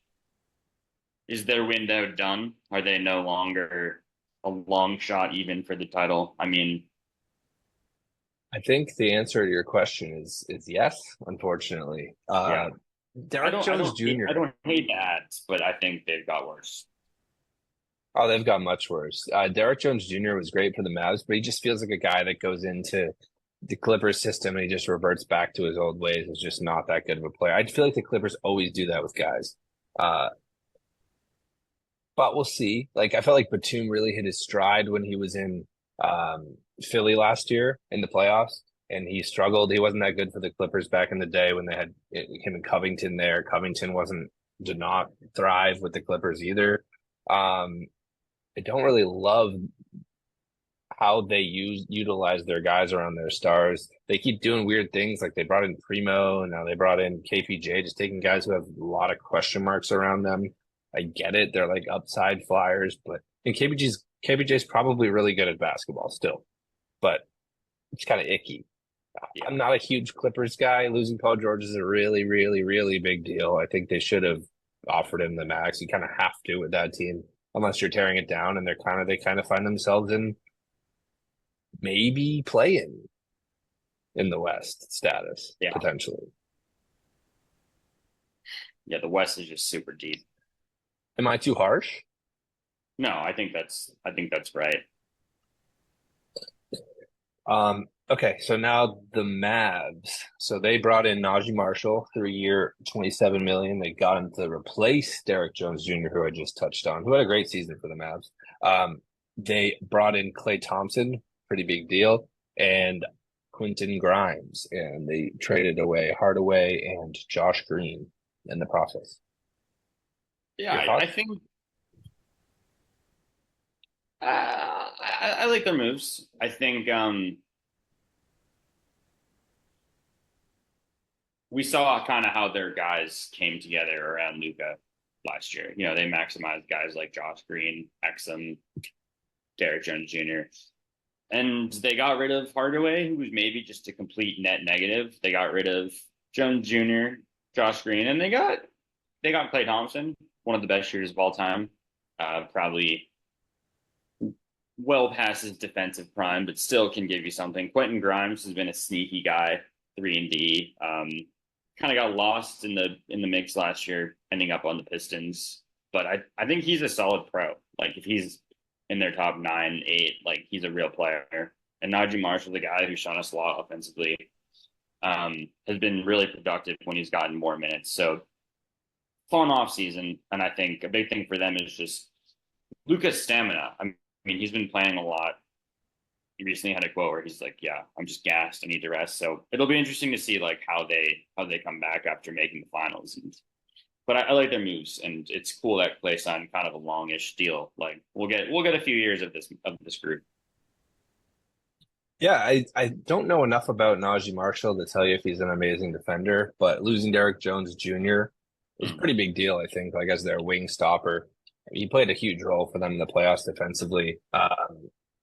Is their window done? Are they no longer a long shot even for the title? I mean, I think the answer to your question is yes, unfortunately. yeah, I Derek don't, I Jones don't, hate, I Jr. don't hate that, but I think they've got worse. Oh, they've got much worse. Derek Jones Jr. was great for the Mavs, but he just feels like a guy that goes into the Clippers system and he just reverts back to his old ways. Is just not that good of a player. I feel like the Clippers always do that with guys. Uh, but we'll see. Like I felt like Batum really hit his stride when he was in Philly last year in the playoffs, and he struggled. He wasn't that good for the Clippers back in the day when they had him and Covington there. Covington wasn't. did not thrive with the Clippers either. I don't really love how they utilize their guys around their stars. They keep doing weird things, like they brought in Primo, and now they brought in KPJ, just taking guys who have a lot of question marks around them. I get it; they're like upside flyers, but and KPJ's probably really good at basketball still, but it's kind of icky. Yeah. I'm not a huge Clippers guy. Losing Paul George is a really, really, really big deal. I think they should have offered him the max. You kind of have to with that team, unless you're tearing it down, and they kind of find themselves in maybe playing in the West status Yeah. potentially. Yeah. The West is just super deep. Am I too harsh? No, I think that's right. Okay, so now the Mavs. So they brought in Najee Marshall, 3 year, 27 million. They got him to replace Derek Jones Jr., who I just touched on, who had a great season for the Mavs. They brought in Klay Thompson, pretty big deal, and Quentin Grimes, and they traded away Hardaway and Josh Green in the process. Yeah, Your I thoughts? think I like their moves. I think we saw kind of how their guys came together around Luka last year. You know, they maximized guys like Josh Green, Exum, Derek Jones Jr. And they got rid of Hardaway, who was maybe just a complete net negative. They got rid of Jones Jr., Josh Green, and they got Klay Thompson, one of the best shooters of all time. Probably well past his defensive prime, but still can give you something. Quentin Grimes has been a sneaky guy, 3 and D. Kind of got lost in the mix last year, ending up on the Pistons. But I think he's a solid pro. Like if he's in their top 9, 8, like he's a real player. And Najee Marshall, the guy who's shown us a lot offensively, has been really productive when he's gotten more minutes. So fun off season, and I think a big thing for them is just Luka's stamina. I mean, he's been playing a lot. He recently had a quote where he's like, "Yeah, I'm just gassed. I need to rest." So it'll be interesting to see like how they come back after making the finals. But I like their moves, and it's cool that Clay signed kind of a longish deal. Like we'll get a few years of this group. Yeah, I don't know enough about Najee Marshall to tell you if he's an amazing defender, but losing Derek Jones Jr. was a Mm. pretty big deal, I think, like as their wing stopper. He played a huge role for them in the playoffs defensively.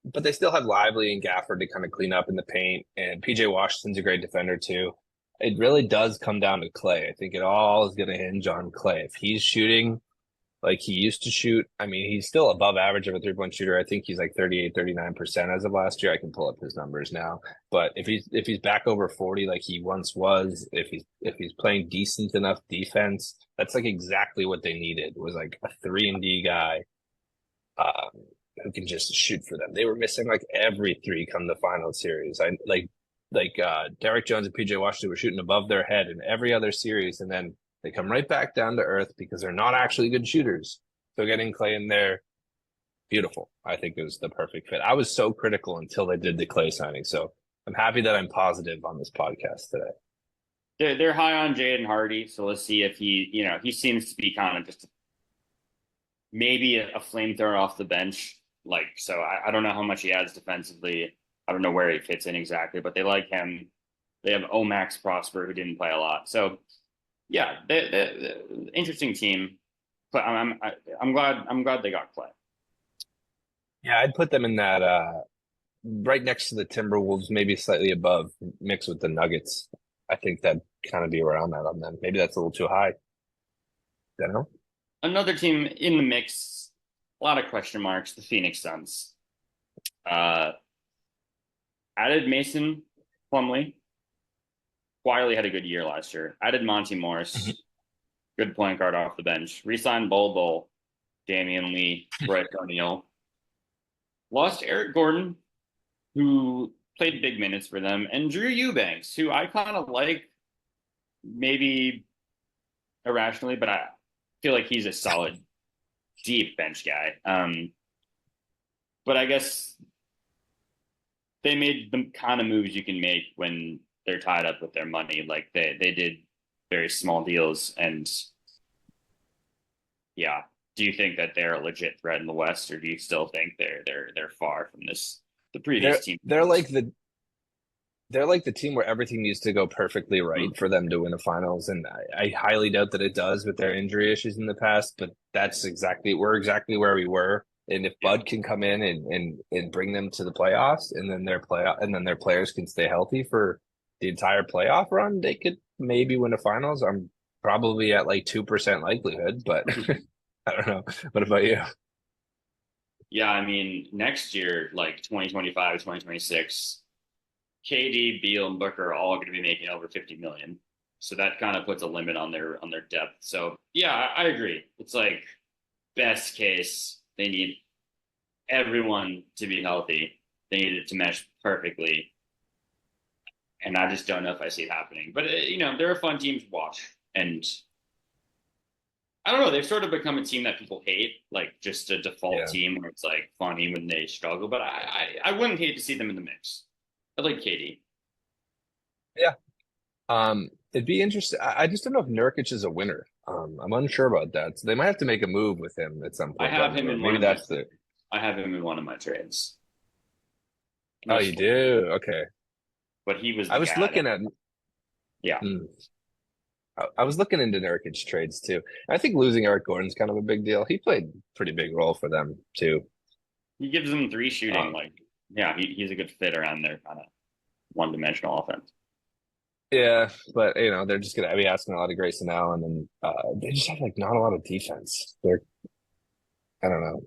But they still have Lively and Gafford to kind of clean up in the paint, and PJ Washington's a great defender too. It really does come down to Clay. I think it all is going to hinge on Clay. If he's shooting like he used to shoot. I mean, he's still above average of a 3 point shooter. I think he's like 38, 39% as of last year. I can pull up his numbers now. But if he's back over 40 like he once was, if he's playing decent enough defense, that's like exactly what they needed was like a 3 and D guy um, who can just shoot for them. They were missing like every three come the final series. I like Derek Jones and PJ Washington were shooting above their head in every other series, and then they come right back down to earth because they're not actually good shooters. So getting Clay in there, beautiful. I think it was the perfect fit. I was so critical until they did the Clay signing. So I'm happy that I'm positive on this podcast today. They're high on Jaden Hardy, so let's see if he seems to be kind of just maybe a flamethrower off the bench. Like so, I don't know how much he adds defensively. I don't know where he fits in exactly, but they like him. They have Omax Prosper who didn't play a lot, so yeah, they interesting team. But I'm glad they got Clay. Yeah, I'd put them in that right next to the Timberwolves, maybe slightly above, mixed with the Nuggets. I think that kind of be where I'm at on them. Maybe that's a little too high. I don't know. Another team in the mix, a lot of question marks. The Phoenix Suns uh, added Mason Plumlee. Wiley had a good year last year. Added Monty Morris, good point guard off the bench. Resigned Bol, Damian Lee, Royce O'Neal. Lost Eric Gordon, who played big minutes for them, and Drew Eubanks, who I kind of like, maybe irrationally, but I feel like he's a solid, deep bench guy. But I guess they made the kind of moves you can make when they're tied up with their money. Like they did very small deals, and yeah. Do you think that they're a legit threat in the West, or do you still think they're far from the previous They're team? they're like the they're like the team where everything needs to go perfectly right Mhm. for them to win the finals, and I highly doubt that it does with their injury issues in the past. But we're exactly where we were. And if Yeah. Bud can come in and bring them to the playoffs, and then their players can stay healthy for the entire playoff run, they could maybe win the finals. I'm probably at like 2% likelihood, but I don't know. What about you? Yeah, I mean, next year, like 2025, 2026, KD, Beal, and Booker are all going to be making over 50 million. So that kind of puts a limit on their depth. So yeah, I agree. It's like best case, they need everyone to be healthy. They need it to mesh perfectly, and I just don't know if I see it happening. But you know, they're a fun team to watch, and I don't know. They've sort of become a team that people hate, like just a default Yeah. team where it's like funny when they struggle. But I wouldn't hate to see them in the mix. I like KD. Yeah. It'd be interesting. I just don't know if Nurkic is a winner. I'm unsure about that. So they might have to make a move with him at some I point have down the him road. in one Maybe of my that's the. I have him in one of my trades. Oh, No you spoil, do? Okay. but he was I the was guy that looking at. yeah. Hmm. I was looking into Nurkic trades too. I think losing Eric Gordon's kind of a big deal. He played a pretty big role for them too. He gives them three shooting. Uh, Like yeah, he's a good fit around their kind of one dimensional offense. yeah, but they're just gonna be asking a lot of Grayson Allen, and they just have like not a lot of defense. I don't know.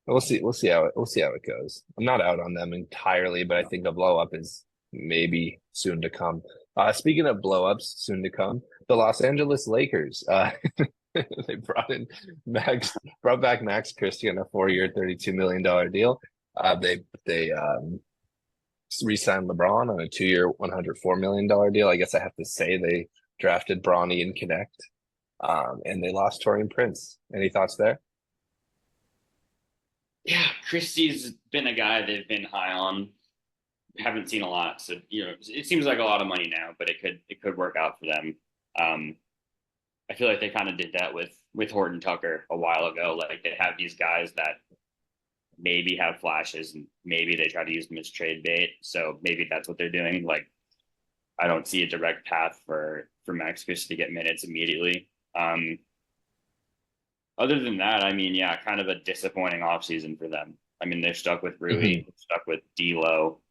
We'll see how it goes. I'm not out on them entirely, but I think a blow up is maybe soon to come. Speaking of blow ups soon to come, the Los Angeles Lakers. They brought back Max Christie on a 4-year, $32 million deal. They re-signed LeBron on a 2-year, $104 million deal. I guess I have to say they drafted Bronny and Connect, and they lost Torian Prince. Any thoughts there? Yeah, Christie's been a guy they've been high on. Haven't seen a lot, so you know it seems like a lot of money now, but it could work out for them. Um, I feel like they kind of did that with Horton Tucker a while ago. Like they have these guys that maybe have flashes, and maybe they try to use them as trade bait. So maybe that's what they're doing. Like I don't see a direct path for Max Christie to get minutes immediately. Other than that, I mean, yeah, kind of a disappointing offseason for them. I mean, they're stuck with Rui, Mhm. stuck with D'Lo.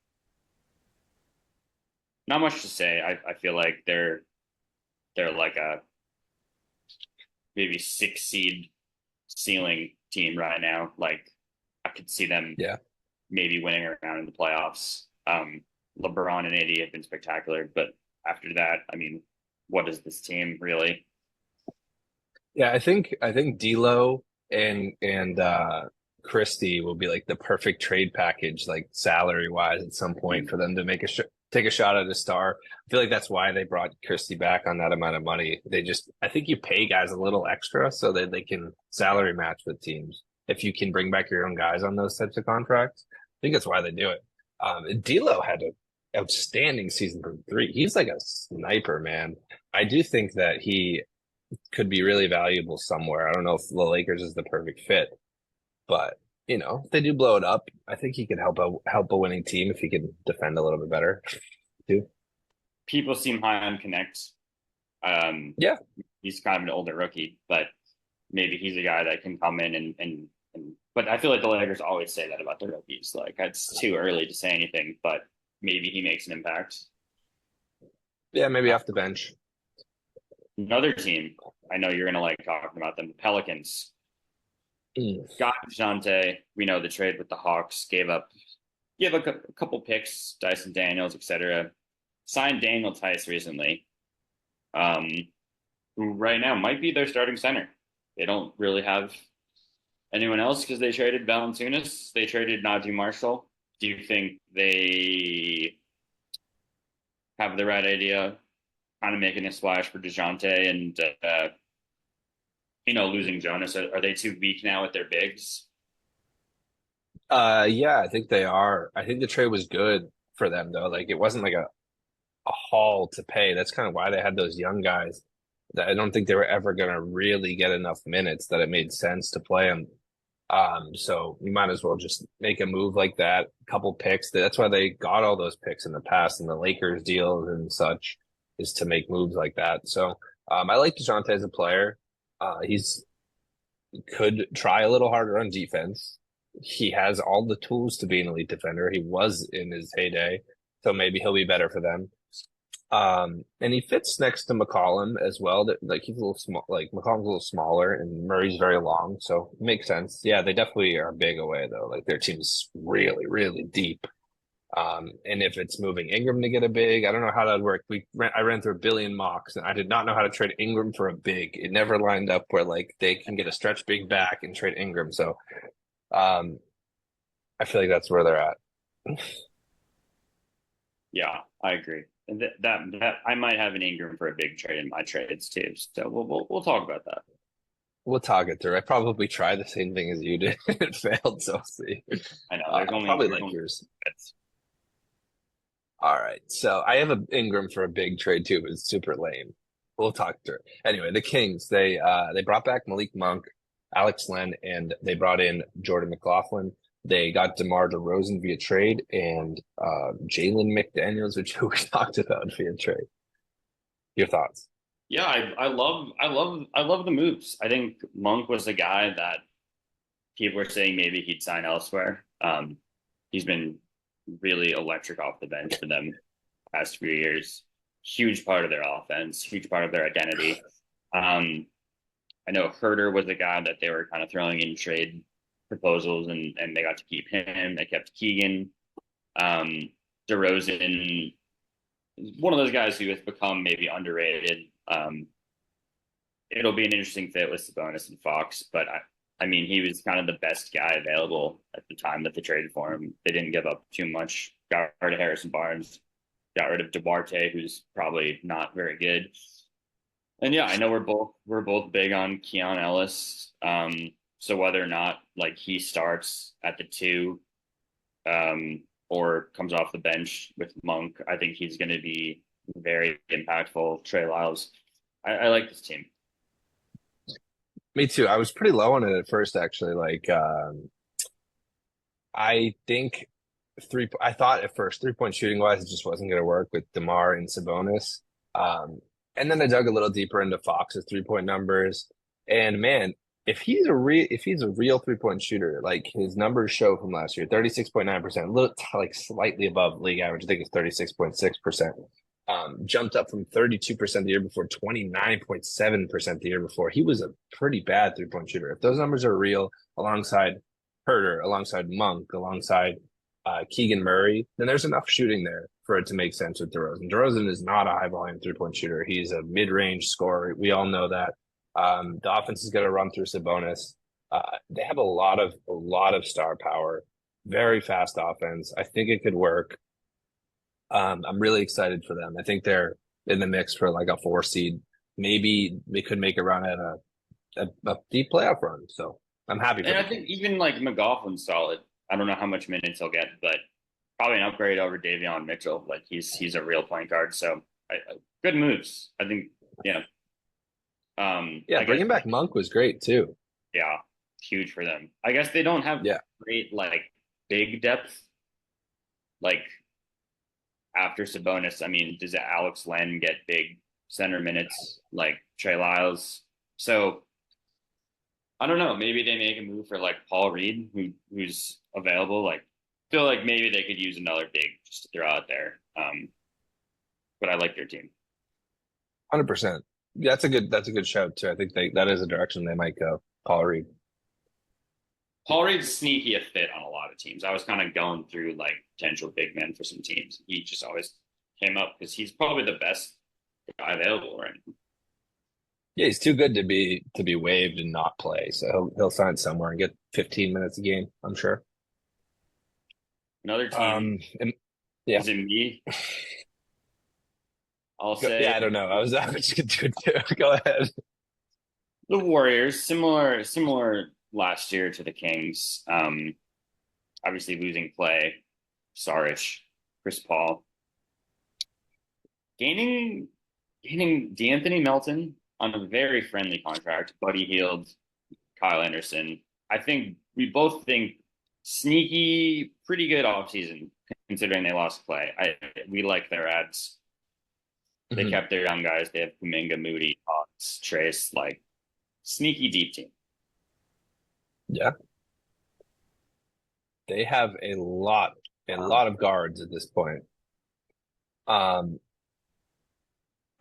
Not much to say. I feel like they're like a maybe 6 seed ceiling team right now. Like I could see them Yeah. maybe winning around in the playoffs. LeBron and AD have been spectacular, but after that, I mean, what is this team really? Yeah, I think D'Lo and Christie will be like the perfect trade package, like salary wise, at some point for them to take a shot at a star. I feel like that's why they brought Christie back on that amount of money. I think you pay guys a little extra so that they can salary match with teams. If you can bring back your own guys on those types of contracts, I think that's why they do it. D'Lo had an outstanding season from three. He's like a sniper, man. I do think that he could be really valuable somewhere. I don't know if the Lakers is the perfect fit, but if they do blow it up, I think he could help a winning team if he can defend a little bit better too. People seem high on Connect. Um, Yeah. he's kind of an older rookie, but maybe he's a guy that can come in and but I feel like the Lakers always say that about the rookies. Like it's too early to say anything, but maybe he makes an impact. Yeah, maybe Uh, off the bench. Another team, I know you're gonna like talking about them, the Pelicans. Mm. Got Dejounte. We know the trade with the Hawks gave a couple picks, Dyson Daniels, etc. Signed Daniel Tice recently, um, who right now might be their starting center. They don't really have anyone else because they traded Valanciunas. They traded Najee Marshall. Do you think they have the right idea, kind of making a splash for Dejounte and losing Jonas? Are they too weak now with their bigs? Yeah, I think they are. I think the trade was good for them though. Like it wasn't like a haul to pay. That's kind of why they had those young guys. I don't think they were ever going to really get enough minutes that it made sense to play him. So you might as well just make a move like that, a couple picks. That's why they got all those picks in the past and the Lakers deals and such, is to make moves like that. So I like DeJounte as a player. He's could try a little harder on defense. He has all the tools to be an elite defender. He was in his heyday, so maybe he'll be better for them. And he fits next to McCollum as well. That like he's a little small, like McCollum's a little smaller, and Murray's very long, so it makes sense. Yeah, they definitely are big away though. Like their team's really, really deep. And if it's moving Ingram to get a big, I don't know how that would work. I ran through a billion mocks, and I did not know how to trade Ingram for a big. It never lined up where like they can get a stretch big back and trade Ingram. So, um, I feel like that's where they're at. Yeah, I agree. And that I might have an Ingram for a big trade in my trades too. So we'll talk about that. We'll talk it through. I probably tried the same thing as you did. It failed, so we'll see. I know Probably there's like only yours. bets. All right. So I have a Ingram for a big trade too, but it's super lame. We'll talk through it. Anyway, the Kings, they brought back Malik Monk, Alex Len, and they brought in Jordan McLaughlin. They got DeMar DeRozan via trade and Jalen McDaniels, which we talked about via trade. Your thoughts? Yeah, I love the moves. I think Monk was a guy that people were saying maybe he'd sign elsewhere. He's been really electric off the bench for them past few years. Huge part of their offense, huge part of their identity. Um, I know Herter was a guy that they were kind of throwing in trade proposals, and they got to keep him. They kept Keegan. Um, DeRozan is one of those guys who has become maybe underrated. It'll be an interesting fit with Sabonis and Fox, but I mean, he was kind of the best guy available at the time that they traded for him. They didn't give up too much. Got rid of Harrison Barnes, got rid of Duarte, who's probably not very good. And yeah, I know we're both big on Keon Ellis. So whether or not like he starts at the two, or comes off the bench with Monk, I think he's going to be very impactful. Trey Lyles, I like this team. Me too. I was pretty low on it at first, actually. Like, I think I thought at first 3-point shooting wise, it just wasn't going to work with DeMar and Sabonis. Um, and then I dug a little deeper into Fox's 3-point numbers. And man, if he's a real 3-point shooter, like his numbers show from last year, 36.9%, little like slightly above league average. I think it's 36.6%. Jumped up from 32% the year before, 29.7% the year before. He was a pretty bad 3-point shooter. If those numbers are real, alongside Herter, alongside Monk, alongside Keegan Murray, then there's enough shooting there for it to make sense with DeRozan. DeRozan is not a high volume 3-point shooter. He's a mid range scorer. We all know that. The offense is going to run through Sabonis. They have a lot of star power, very fast offense. I think it could work. I'm really excited for them. I think they're in the mix for like a 4 seed. Maybe they could make a run at a deep playoff run. So I'm happy for And I them. think even like McLaughlin's solid. I don't know how much minutes he'll get, but probably an upgrade over Davion Mitchell. Like he's a real point guard. So good moves. I think yeah. Yeah, I guess bringing back Monk was great too. yeah, huge for them. I guess they don't have Yeah, great like big depth. Like after Sabonis, I mean, does Alex Len get big center minutes like Trey Lyles? So I don't know. Maybe they make a move for like Paul Reed, who's available. Like, feel like maybe they could use another big just to throw out there. But I like their team. 100%. That's a good shout too. I think that is a direction they might go. Paul Reed. Paul Reed's sneaky a fit on a lot of teams. I was kind of going through like potential big men for some teams. He just always came up because he's probably the best guy available right now. Yeah, he's too good to be waived and not play. So he'll sign somewhere and get 15 minutes a game, I'm sure. Another team Yeah. is in me. I'll say Yeah, I don't know. I was just gonna do it too. Go ahead. the Warriors, similar last year to the Kings. Obviously losing play, Saric, Chris Paul, gaining D'Anthony Melton on a very friendly contract. Buddy Hield, Kyle Anderson. I think we both think sneaky, pretty good offseason considering they lost Clay. We like their ads. They Mhm. kept their young guys. They have Kuminga, Moody, Hawks, Trace, like sneaky deep team. Yeah, they have a lot of guards at this point. Um,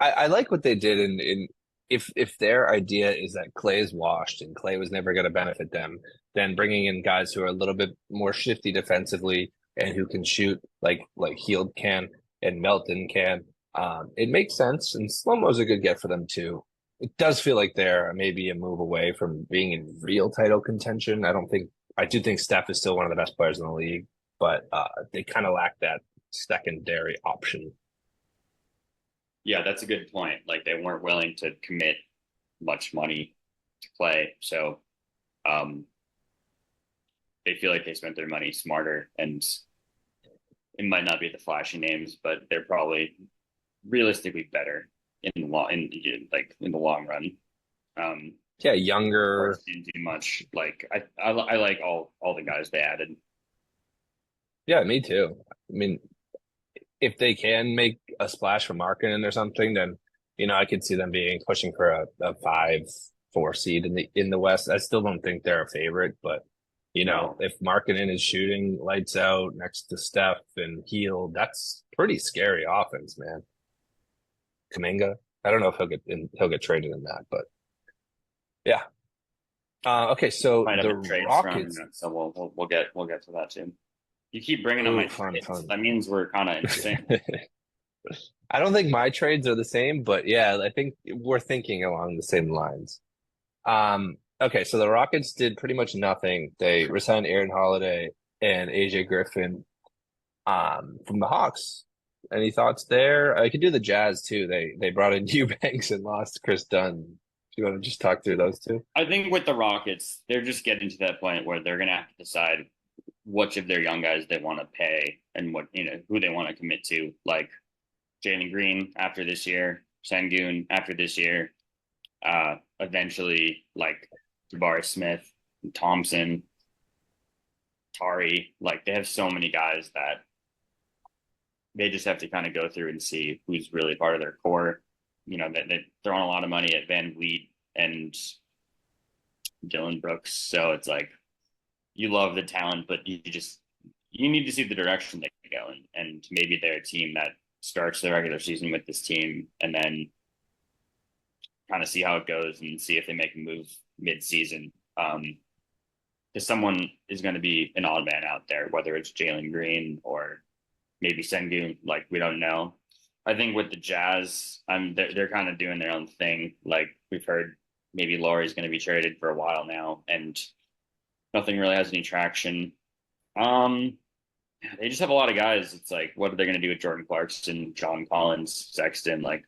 I like what they did in if their idea is that Clay is washed and Clay was never going to benefit them, then bringing in guys who are a little bit more shifty defensively and who can shoot like Heald can and Melton can, it makes sense. And Slow-Mo's a good get for them too. It does feel like they're maybe a move away from being in real title contention. I do think Steph is still one of the best players in the league, but they kind of lack that secondary option. Yeah, that's a good point. Like they weren't willing to commit much money to Clay, so um, they feel like they spent their money smarter, and it might not be the flashy names, but they're probably realistically better in the long in the long run. Um, Yeah, of course, younger. didn't do much. Like I like all the guys they added. Yeah, me too. I mean, if they can make a splash for Markkinen or something, then I could see them being pushing for a 5-4 seed in the West. I still don't think they're a favorite, but No, if Markkinen is shooting lights out next to Steph and Heald, that's pretty scary offense, man. Kuminga, I don't know if he'll get traded in that, but yeah. Okay, so might have the a trade from, Rockets. so we'll get to that too. You keep bringing up my Ooh, fun, trades. fun. That means we're kind of in sync. I don't think my trades are the same, but yeah, I think we're thinking along the same lines. Okay, so the Rockets did pretty much nothing. They resigned Aaron Holiday and AJ Griffin from the Hawks. Any thoughts there? I could do the Jazz too. They brought in Eubanks and lost Chris Dunn. Do you want to just talk through those two? I think with the Rockets, they're just getting to that point where they're gonna have to decide which of their young guys they want to pay and what who they want to commit to. Like Jalen Green after this year, Sengun after this year, eventually like Jabari Smith, Thompson, Tari. Like they have so many guys that they just have to kind of go through and see who's really part of their core. They're throwing a lot of money at Van Vliet and Dylan Brooks, so it's like you love the talent, but you need to see the direction they go in, and maybe they're a team that starts the regular season with this team and then kind of see how it goes and see if they make a move mid-season. Because someone is going to be an odd man out there, whether it's Jalen Green or maybe Sengun. Like we don't know. I think with the Jazz, they're kind of doing their own thing. Like we've heard, maybe Laurie's going to be traded for a while now, and nothing really has any traction. Um, they just have a lot of guys. It's like, what are they going to do with Jordan Clarkson, John Collins, Sexton? Like,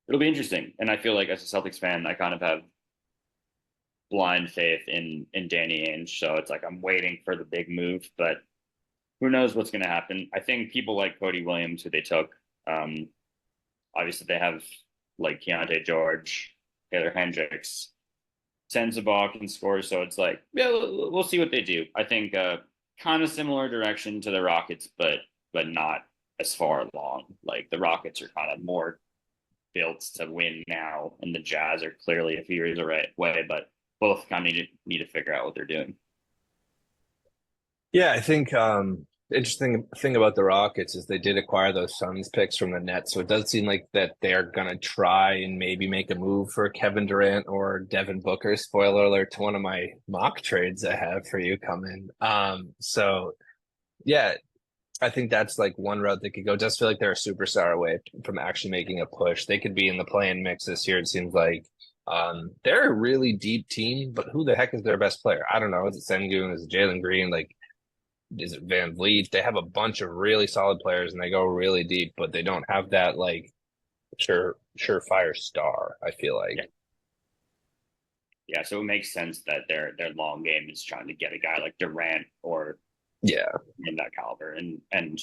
it'll be interesting. And I feel like as a Celtics fan, I kind of have blind faith in Danny Ainge. So it's like I'm waiting for the big move, but who knows what's going to happen? I think people like Cody Williams, who they took, um, obviously they have like Keontae George, Taylor Hendricks, Sensabaugh can score. So it's like, yeah, we'll see what they do. I think kind of similar direction to the Rockets, but not as far along. Like the Rockets are kind of more built to win now, and the Jazz are clearly a few years away, but both kind of need to figure out what they're doing. Yeah, I think interesting thing about the Rockets is they did acquire those Suns picks from the Nets, so it does seem like that they're gonna try and maybe make a move for Kevin Durant or Devin Booker. Spoiler alert to one of my mock trades I have for you coming. So yeah, I think that's like one route they could go. It does feel like they're a superstar away from actually making a push. They could be in the play-in mix this year, it seems like. They're a really deep team, but who the heck is their best player? I don't know. Is it Sengun? Is it Jalen Green? Like, is it Van Vliet? They have a bunch of really solid players and they go really deep, but they don't have that like surefire star, I feel like. Yeah, yeah. So it makes sense that their long game is trying to get a guy like Durant or Yeah. in that caliber, and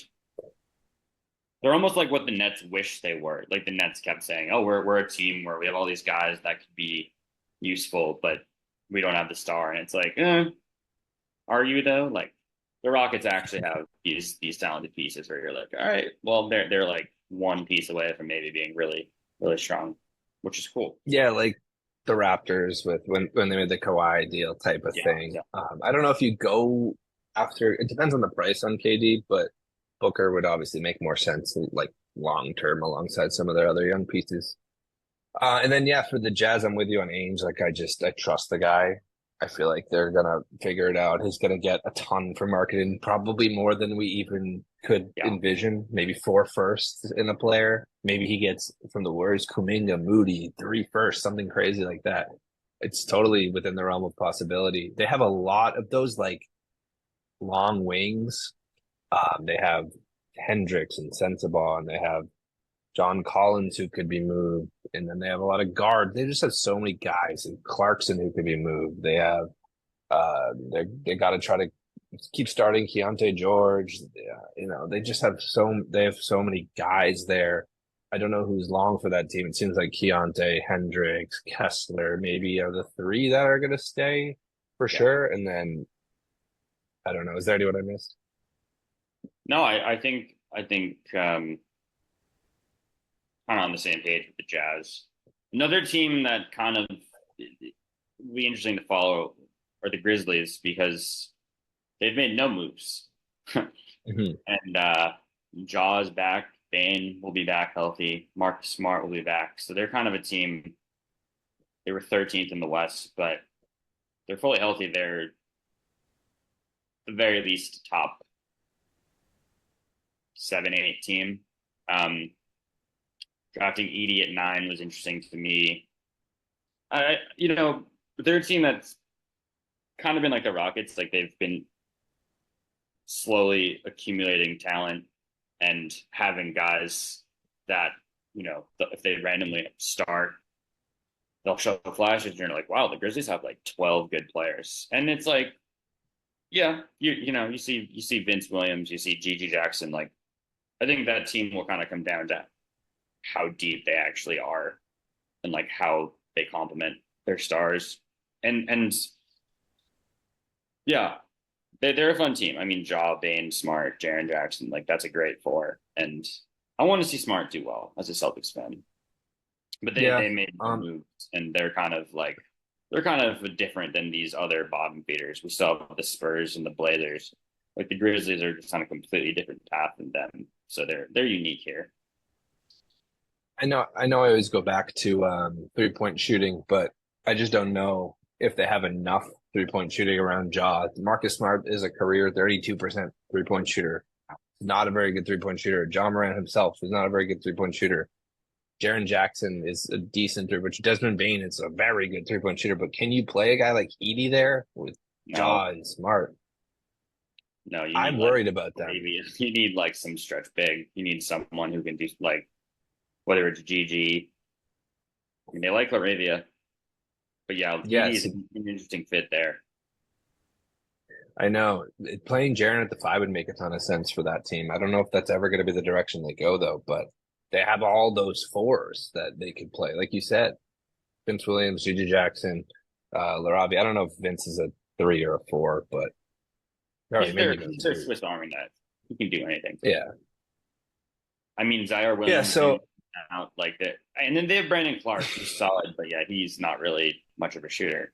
they're almost like what the Nets wish they were. Like the Nets kept saying, "Oh, we're a team where we have all these guys that could be useful, but we don't have the star." And it's like, are you though? Like the Rockets actually have these talented pieces where you're like, all right, well they're like one piece away from maybe being really really strong, which is cool. Yeah, like the Raptors with when they made the Kawhi deal type of Yeah, thing. yeah, I don't know if you go after. It depends on the price on KD, but Booker would obviously make more sense like long term alongside some of their other young pieces. And then yeah, for the Jazz, I'm with you on Ainge. Like I trust the guy. I feel like they're gonna figure it out. He's gonna get a ton for marketing, probably more than we even could yeah, envision. Maybe 4 firsts in a player. Maybe he gets from the Warriors, Kuminga, Moody, 3 firsts, something crazy like that. It's totally within the realm of possibility. They have a lot of those like long wings. They have Hendricks and Sensabaugh, and they have John Collins who could be moved, and then they have a lot of guards. They just have so many guys, and Clarkson who could be moved. They have they got to try to keep starting Keontae George. They just have so many guys there. I don't know who's long for that team. It seems like Keontae, Hendricks, Kessler maybe are the three that are going to stay for yeah. sure. And then I don't know. Is there anyone I missed? No, I think kind of on the same page with the Jazz. Another team that kind of would be interesting to follow are the Grizzlies because they've made no moves. Mhm. And Jaw's back. Bane will be back healthy. Marcus Smart will be back. So they're kind of a team. They were 13th in the West, but they're fully healthy. They're at the very least top 7, 8 team. Um, Drafting Edie at 9 was interesting to me. They're a team that's kind of been like the Rockets. Like they've been slowly accumulating talent and having guys that if they randomly start, they'll show flashes, and you're like, wow, the Grizzlies have like 12 good players, and it's like, yeah, you see Vince Williams, you see Gigi Jackson. Like, I think that team will kind of come down to how deep they actually are, and like how they complement their stars, and yeah, they're a fun team. I mean, Jaw, Bane, Smart, Jaren Jackson, like that's a great four. And I want to see Smart do well as a Celtics fan. But they Yeah. they made no moves, and they're kind of different than these other bottom feeders. We still have the Spurs and the Blazers. Like the Grizzlies are just on a completely different path than them. So they're unique here. I always go back to 3-point shooting, but I just don't know if they have enough 3-point shooting around Ja. Marcus Smart is a career 32% 3-point shooter. Not a very good 3-point shooter. John Moran himself is not a very good 3-point shooter. Jaren Jackson is a decent 3-point shooter. Desmond Bane is a very good 3-point shooter, but can you play a guy like Edie there with Ja No, and Smart? no, you need I'm like worried about them. maybe you need like some stretch big. You need someone who can do like whether it's GG. I mean, they like Laravia, but yeah, Edie is Yes, an interesting fit there. I know. Playing Jaren at the 5 would make a ton of sense for that team. I don't know if that's ever going to be the direction they go, though, but they have all those fours that they could play. Like you said, Vince Williams, Gigi Jackson, Larabi. I don't know if Vince is a 3 or a 4, but all right, He's their maybe no he's their 2. Swiss Army knife. He can do anything. Yeah. I mean, Zaire Yeah. Williams So, out like that, and then they have Brandon Clark, who's solid, but yeah, he's not really much of a shooter.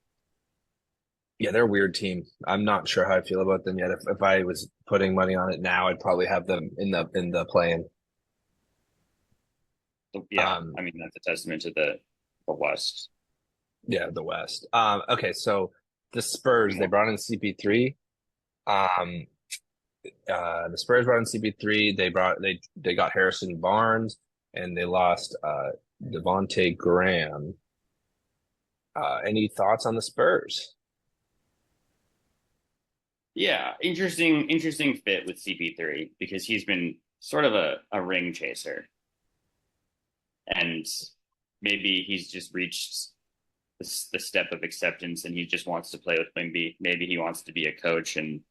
yeah, they're a weird team. I'm not sure how I feel about them yet. If I was putting money on it now, I'd probably have them in the play-in. So, yeah, Um, I mean that's a testament to the West. yeah, the West. Okay, so the Spurs, they brought in CP3. Um, the Spurs brought in CP3. They got Harrison Barnes, and they lost Devonte Graham. Any thoughts on the Spurs? Yeah, interesting fit with CP3 because he's been sort of a ring chaser, and maybe he's just reached the step of acceptance, and he just wants to play with Wimby. Maybe he wants to be a coach, and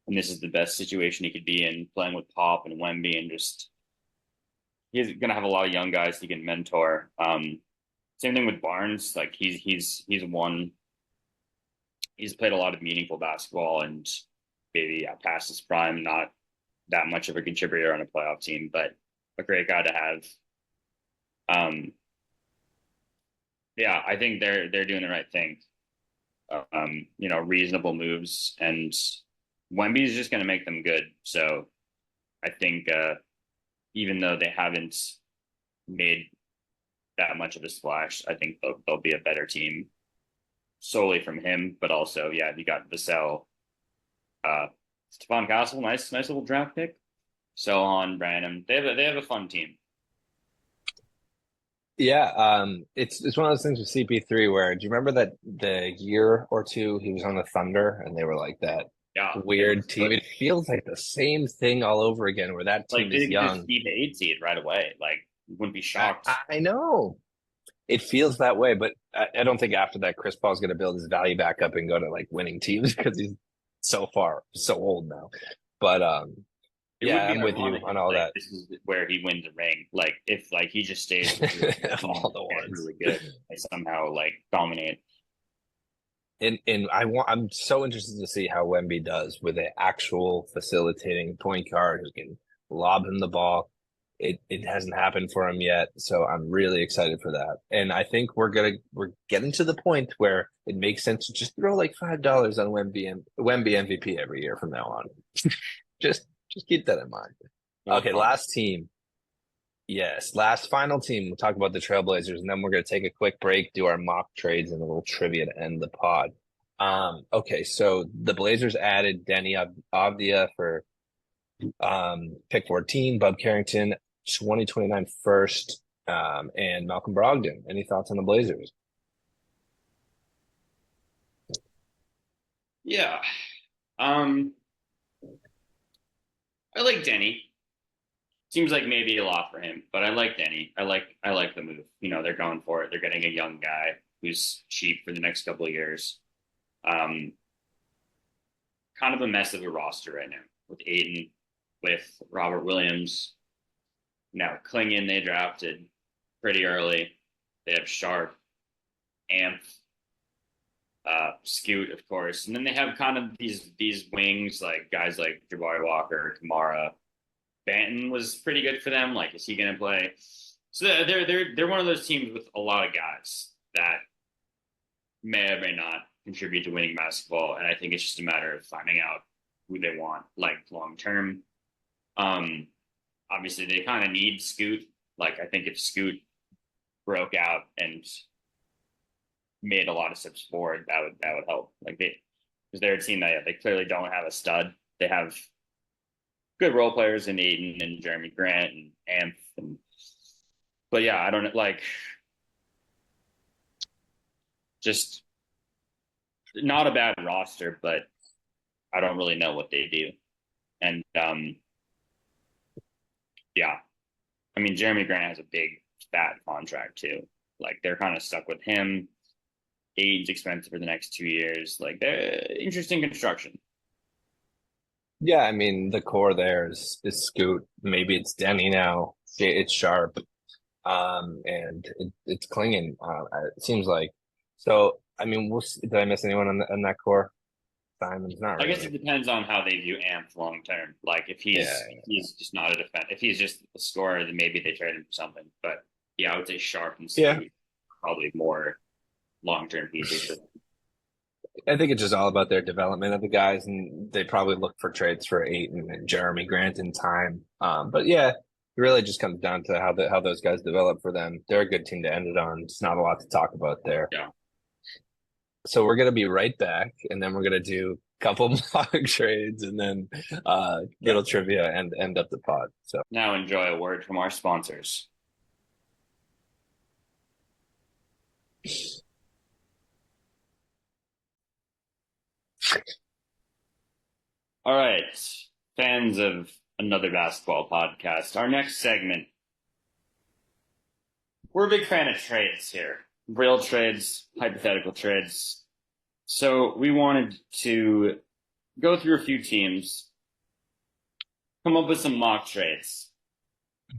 this is the best situation he could be in, playing with Pop and Wemby, and just he's gonna have a lot of young guys he can mentor. Same thing with Barnes. Like he's played a lot of meaningful basketball and maybe past his prime, not that much of a contributor on a playoff team, but a great guy to have. Um, yeah, I think they're doing the right thing. Reasonable moves, and Wemby is just going to make them good. So I think even though they haven't made that much of a splash, I think they'll be a better team solely from him. But also, yeah, you got Vassell, uh, Stephon Castle, nice little draft pick. Sochan, Branham, they have a fun team. Yeah, it's one of those things with CP3 where do you remember that the year or two he was on the Thunder and they were like that Yeah, weird team? It feels like the same thing all over again where that like team is they could just young. be the 8 seed right away. Like, you wouldn't be I, shocked. I know it feels that way, but I don't think after that Chris Paul's going to build his value back up and go to like winning teams because he's so old now. But It would yeah, be I'm with you ironic on if all like that. this is where he wins a ring. Like if like he just stays with All the get ones. really good, like somehow like dominate. And I'm so interested to see how Wemby does with an actual facilitating point guard who can lob him the ball. It hasn't happened for him yet, so I'm really excited for that. And I think we're getting to the point where it makes sense to just throw like $5 on Wemby MVP every year from now on. Just keep that in mind. More Okay, fun. last team. Yes, last final team. We'll talk about the Trailblazers, and then we're going to take a quick break, do our mock trades, and a little trivia to end the pod. Okay, so the Blazers added Denny Avdia for pick 14, Bub Carrington, 2029 first, and Malcolm Brogdon. Any thoughts on the Blazers? Yeah. Um, I like Denny. Seems like maybe a lot for him, but I like Denny. I like the move. They're going for it. They're getting a young guy who's cheap for the next couple of years. Um, Kind of a mess of a roster right now with Aiden, with Robert Williams. Now Klingon they drafted pretty early. They have Sharp, Amp, Scoot, of course, and then they have kind of these wings like guys like Jabari Walker, Kamara. Banton was pretty good for them. Like, is he going to play? So they're one of those teams with a lot of guys that may or may not contribute to winning basketball, and I think it's just a matter of finding out who they want, like long term. Um, Obviously, they kind of need Scoot. Like, I think if Scoot broke out and made a lot of steps forward, that would help. Like because they're a team that they clearly don't have a stud. They have good role players in Aiden and Jeremy Grant and Amp. But yeah, I don't like just not a bad roster, but I don't really know what they do. And yeah, I mean Jeremy Grant has a big fat contract too. Like they're kind of stuck with him. Aiden's expensive for the next 2 years. Like they're interesting construction. Yeah, I mean the core there is Scoot. Maybe it's Denny now. It's Sharp. And it's clinging. It seems like so. I mean, we'll see. Did I miss anyone on that core? Simon's not I guess it really. depends on how they view Amp long term. Like Yeah, if he's just not a defense, if he's just a scorer, then maybe they trade him for something. But yeah, I would say Sharp and yeah. Scoot probably more long term pieces. I think it's just all about their development of the guys, and they probably look for trades for Aiton and Jeremy Grant in time. But yeah, it really just comes down to how those guys develop for them. They're a good team to end it on. It's not a lot to talk about there. Yeah. So we're gonna be right back, and then we're gonna do a couple mock trades, and then little trivia and end up the pod. So. Now enjoy a word from our sponsors. All right, fans of another basketball podcast. Our next segment. We're a big fan of trades here. Real trades, hypothetical trades. So we wanted to go through a few teams, come up with some mock trades.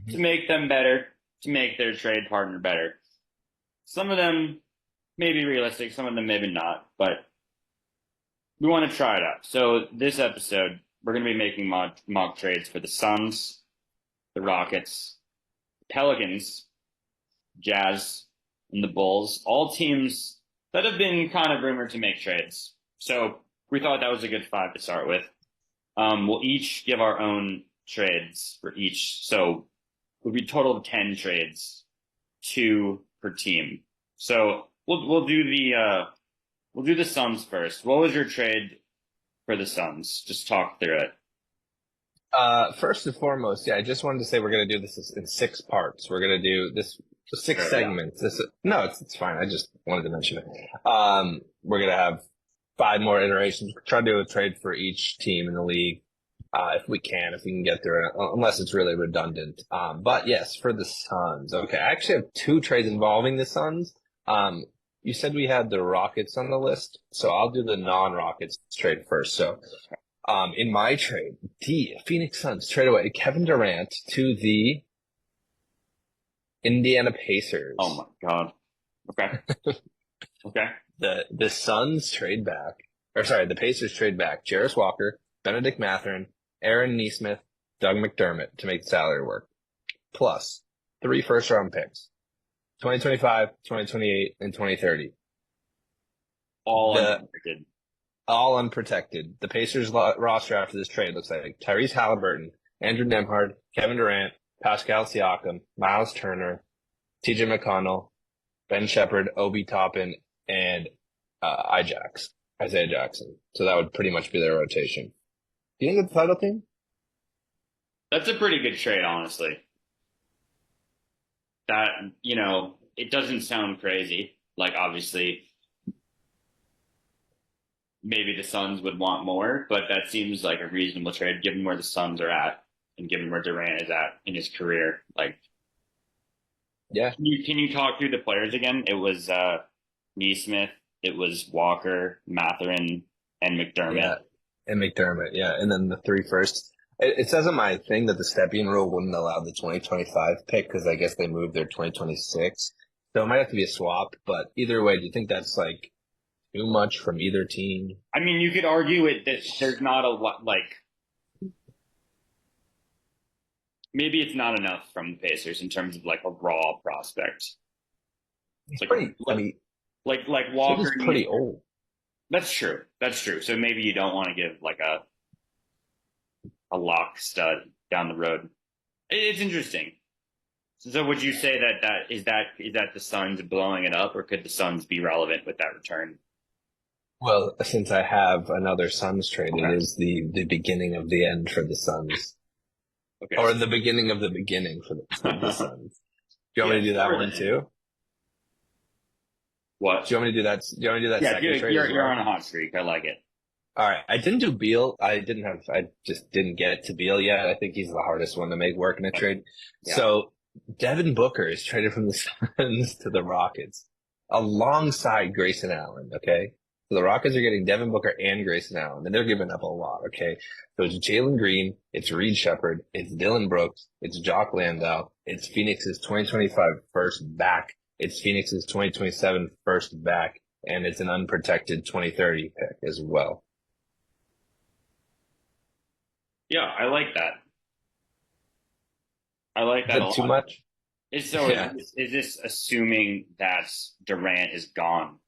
to make them better, to make their trade partner better. Some of them may be realistic, some of them maybe not, but we want to try it out. So this episode, we're going to be making mock trades for the Suns, the Rockets, Pelicans, Jazz, and the Bulls, all teams that have been kind of rumored to make trades. So we thought that was a good five to start with. We'll each give our own trades for each. So it'll be a total of 10 trades, two per team. So we'll do the Suns first. What was your trade for the Suns? Just talk through it. First and foremost, yeah, I just wanted to say we're gonna do this in six parts. We're gonna do this six Sure, yeah. segments. No, it's fine. I just wanted to mention it. We're gonna have five more iterations. Try to do a trade for each team in the league, if we can get through it, unless it's really redundant. But yes, for the Suns. Okay, I actually have two trades involving the Suns. You said we had the Rockets on the list, so I'll do the non-Rockets trade first. So. In my trade, the Phoenix Suns trade away Kevin Durant to the Indiana Pacers. Oh my God. Okay. Okay. The Suns trade back, or sorry, the Pacers trade back Jarris Walker, Benedict Mathurin, Aaron Nesmith, Doug McDermott to make the salary work, plus 3 first-round picks, 2025, 2028, and 2030. All The unprotected. All unprotected. The Pacers roster after this trade looks like Tyrese Halliburton, Andrew Nembhard, Kevin Durant, Pascal Siakam, Miles Turner, TJ McConnell, Ben Shepherd, Obi Toppin, and Isaiah Jackson. So that would pretty much be their rotation. Do you think it's the title team? That's a pretty good trade, honestly. That, it doesn't sound crazy. Like, obviously, maybe the Suns would want more, but that seems like a reasonable trade given where the Suns are at and given where Durant is at in his career. Like, Yeah. can you talk through the players again? It was Neesmith, it was Walker, Mathurin, and McDermott. Yeah. And McDermott, yeah. And then the 3 firsts. It says in my thing that the Stepien rule wouldn't allow the 2025 pick because I guess they moved their 2026. So it might have to be a swap, but either way, do you think that's like too much from either team? I mean, you could argue it that there's not a lot, like, maybe it's not enough from the Pacers in terms of like a raw prospect. He's Like, pretty, I mean, like he's Walker. pretty old. That's true. That's true. So maybe you don't want to give like a lock stud down the road. It's interesting. So would you say that the Suns blowing it up, or could the Suns be relevant with that return? Well, since I have another Suns trade, Okay. it is the beginning of the end for the Suns. Okay. Or the beginning of the beginning for the Suns. Do you want me to do that or one the- too? What? Do you want me to do that? Do you want me to do that Yeah, second trade you're as you're well? on a hot streak. I like it. All right. I didn't do Beal. I just didn't get to Beal yet. I think he's the hardest one to make work in a trade. Yeah. So Devin Booker is traded from the Suns to the Rockets alongside Grayson Allen. Okay. So the Rockets are getting Devin Booker and Grayson Allen, and they're giving up a lot. Okay. So it's Jalen Green, it's Reed Shepard, it's Dylan Brooks, it's Jock Landau, it's Phoenix's 2025 first back, it's Phoenix's 2027 first back, and it's an unprotected 2030 pick as well. Yeah, I like that. I like Is that a that too lot. much? So Yeah. is this assuming that Durant is gone?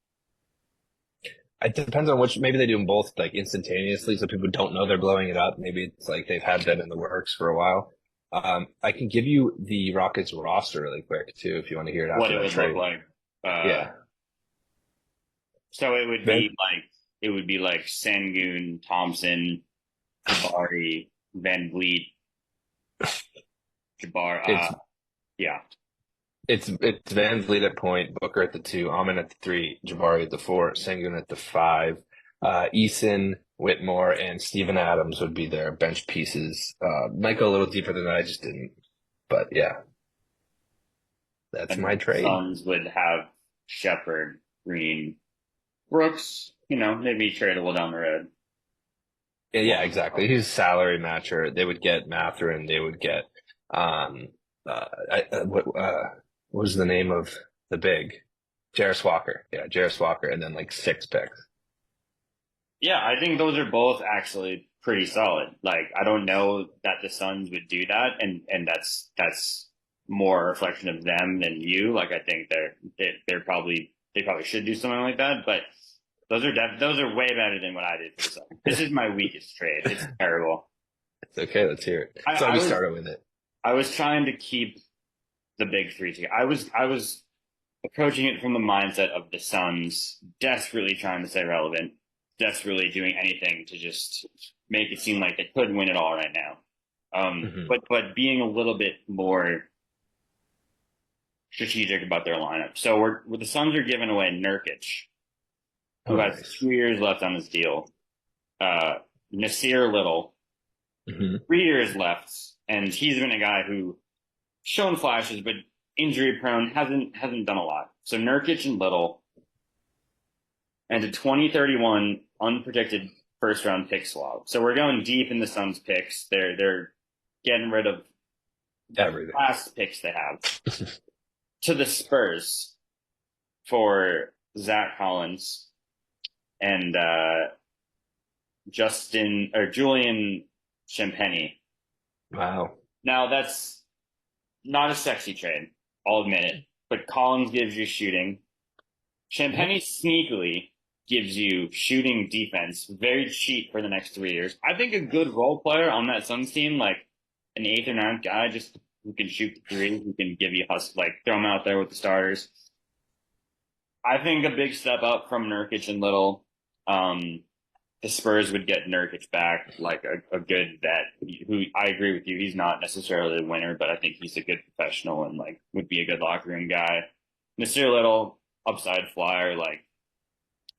It depends on which, maybe they do them both like instantaneously so people don't know they're blowing it up. Maybe it's like they've had that in the works for a while. I can give you the Rockets roster really quick too, if you want to hear it What after it that would trade. look like? Yeah. So it would Ben- be like Sengun, Thompson, Jabari, Van Vliet, Jabbar. It's Yeah. it's Van Vliet at point, Booker at the 2, Amin at the 3, Jabari at the 4, Sengun at the 5. Eason, Whitmore, and Steven Adams would be their bench pieces. Might go a little deeper than that. I just didn't. But yeah, that's And my the trade. Suns would have Shepard, Green, Brooks. Maybe tradable down the road. Yeah, exactly. He's a salary matcher. They would get Mathurin. They would get What was the name of the big? Jarris Walker. Yeah, Jarris Walker, and then like six picks. Yeah, I think those are both actually pretty solid. Like, I don't know that the Suns would do that, and that's more a reflection of them than you. Like, I think they're probably they probably should do something like that, but those are way better than what I did for the Suns. This is my weakest trade. It's terrible. It's okay. Let's hear it. I, So I we was started with it. I was trying to keep the big three together. I was approaching it from the mindset of the Suns desperately trying to stay relevant, desperately doing anything to just make it seem like they could win it all right now. Hmm. But being a little bit more strategic about their lineup. So the Suns are giving away Nurkic, who Oh, has nice. 2 years left on his deal. Uh, Nasir Little, Hmm. 3 years left, and he's been a guy who shown flashes, but injury prone, hasn't done a lot. So Nurkic and Little, and a 2031 unprotected first round pick swap. So we're going deep in the Suns picks. They're getting rid of Everything. last picks they have to the Spurs for Zach Collins and Justin or Julian Champagny. Wow. Now that's not a sexy trade, I'll admit it. But Collins gives you shooting. Yep. Champagny sneakily gives you shooting defense, very cheap for the next 3 years. I think a good role player on that Suns team, like an eighth or ninth guy, just who can shoot the three, who can give you hustle, like throw him out there with the starters. I think a big step up from Nurkic and Little. Um, the Spurs would get Nurkic back, like a good vet. Who I agree with you, he's not necessarily a winner, but I think he's a good professional and like would be a good locker room guy. Nasir Little, upside flyer, like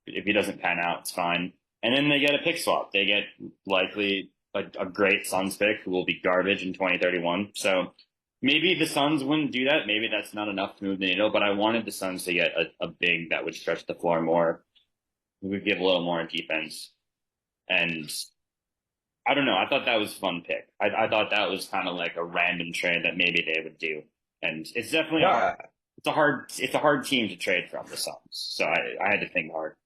if he doesn't pan out, it's fine. And then they get a pick swap. They get likely a great Suns pick who will be garbage in 2031. So maybe the Suns wouldn't do that. Maybe that's not enough to move the needle, but I wanted the Suns to get a big that would stretch the floor more, who would give a little more defense. And I don't know. I thought that was a fun pick. I thought that was kind of like a random trade that maybe they would do. And it's definitely No, I, it's a hard team to trade from the Suns. So I had to think hard.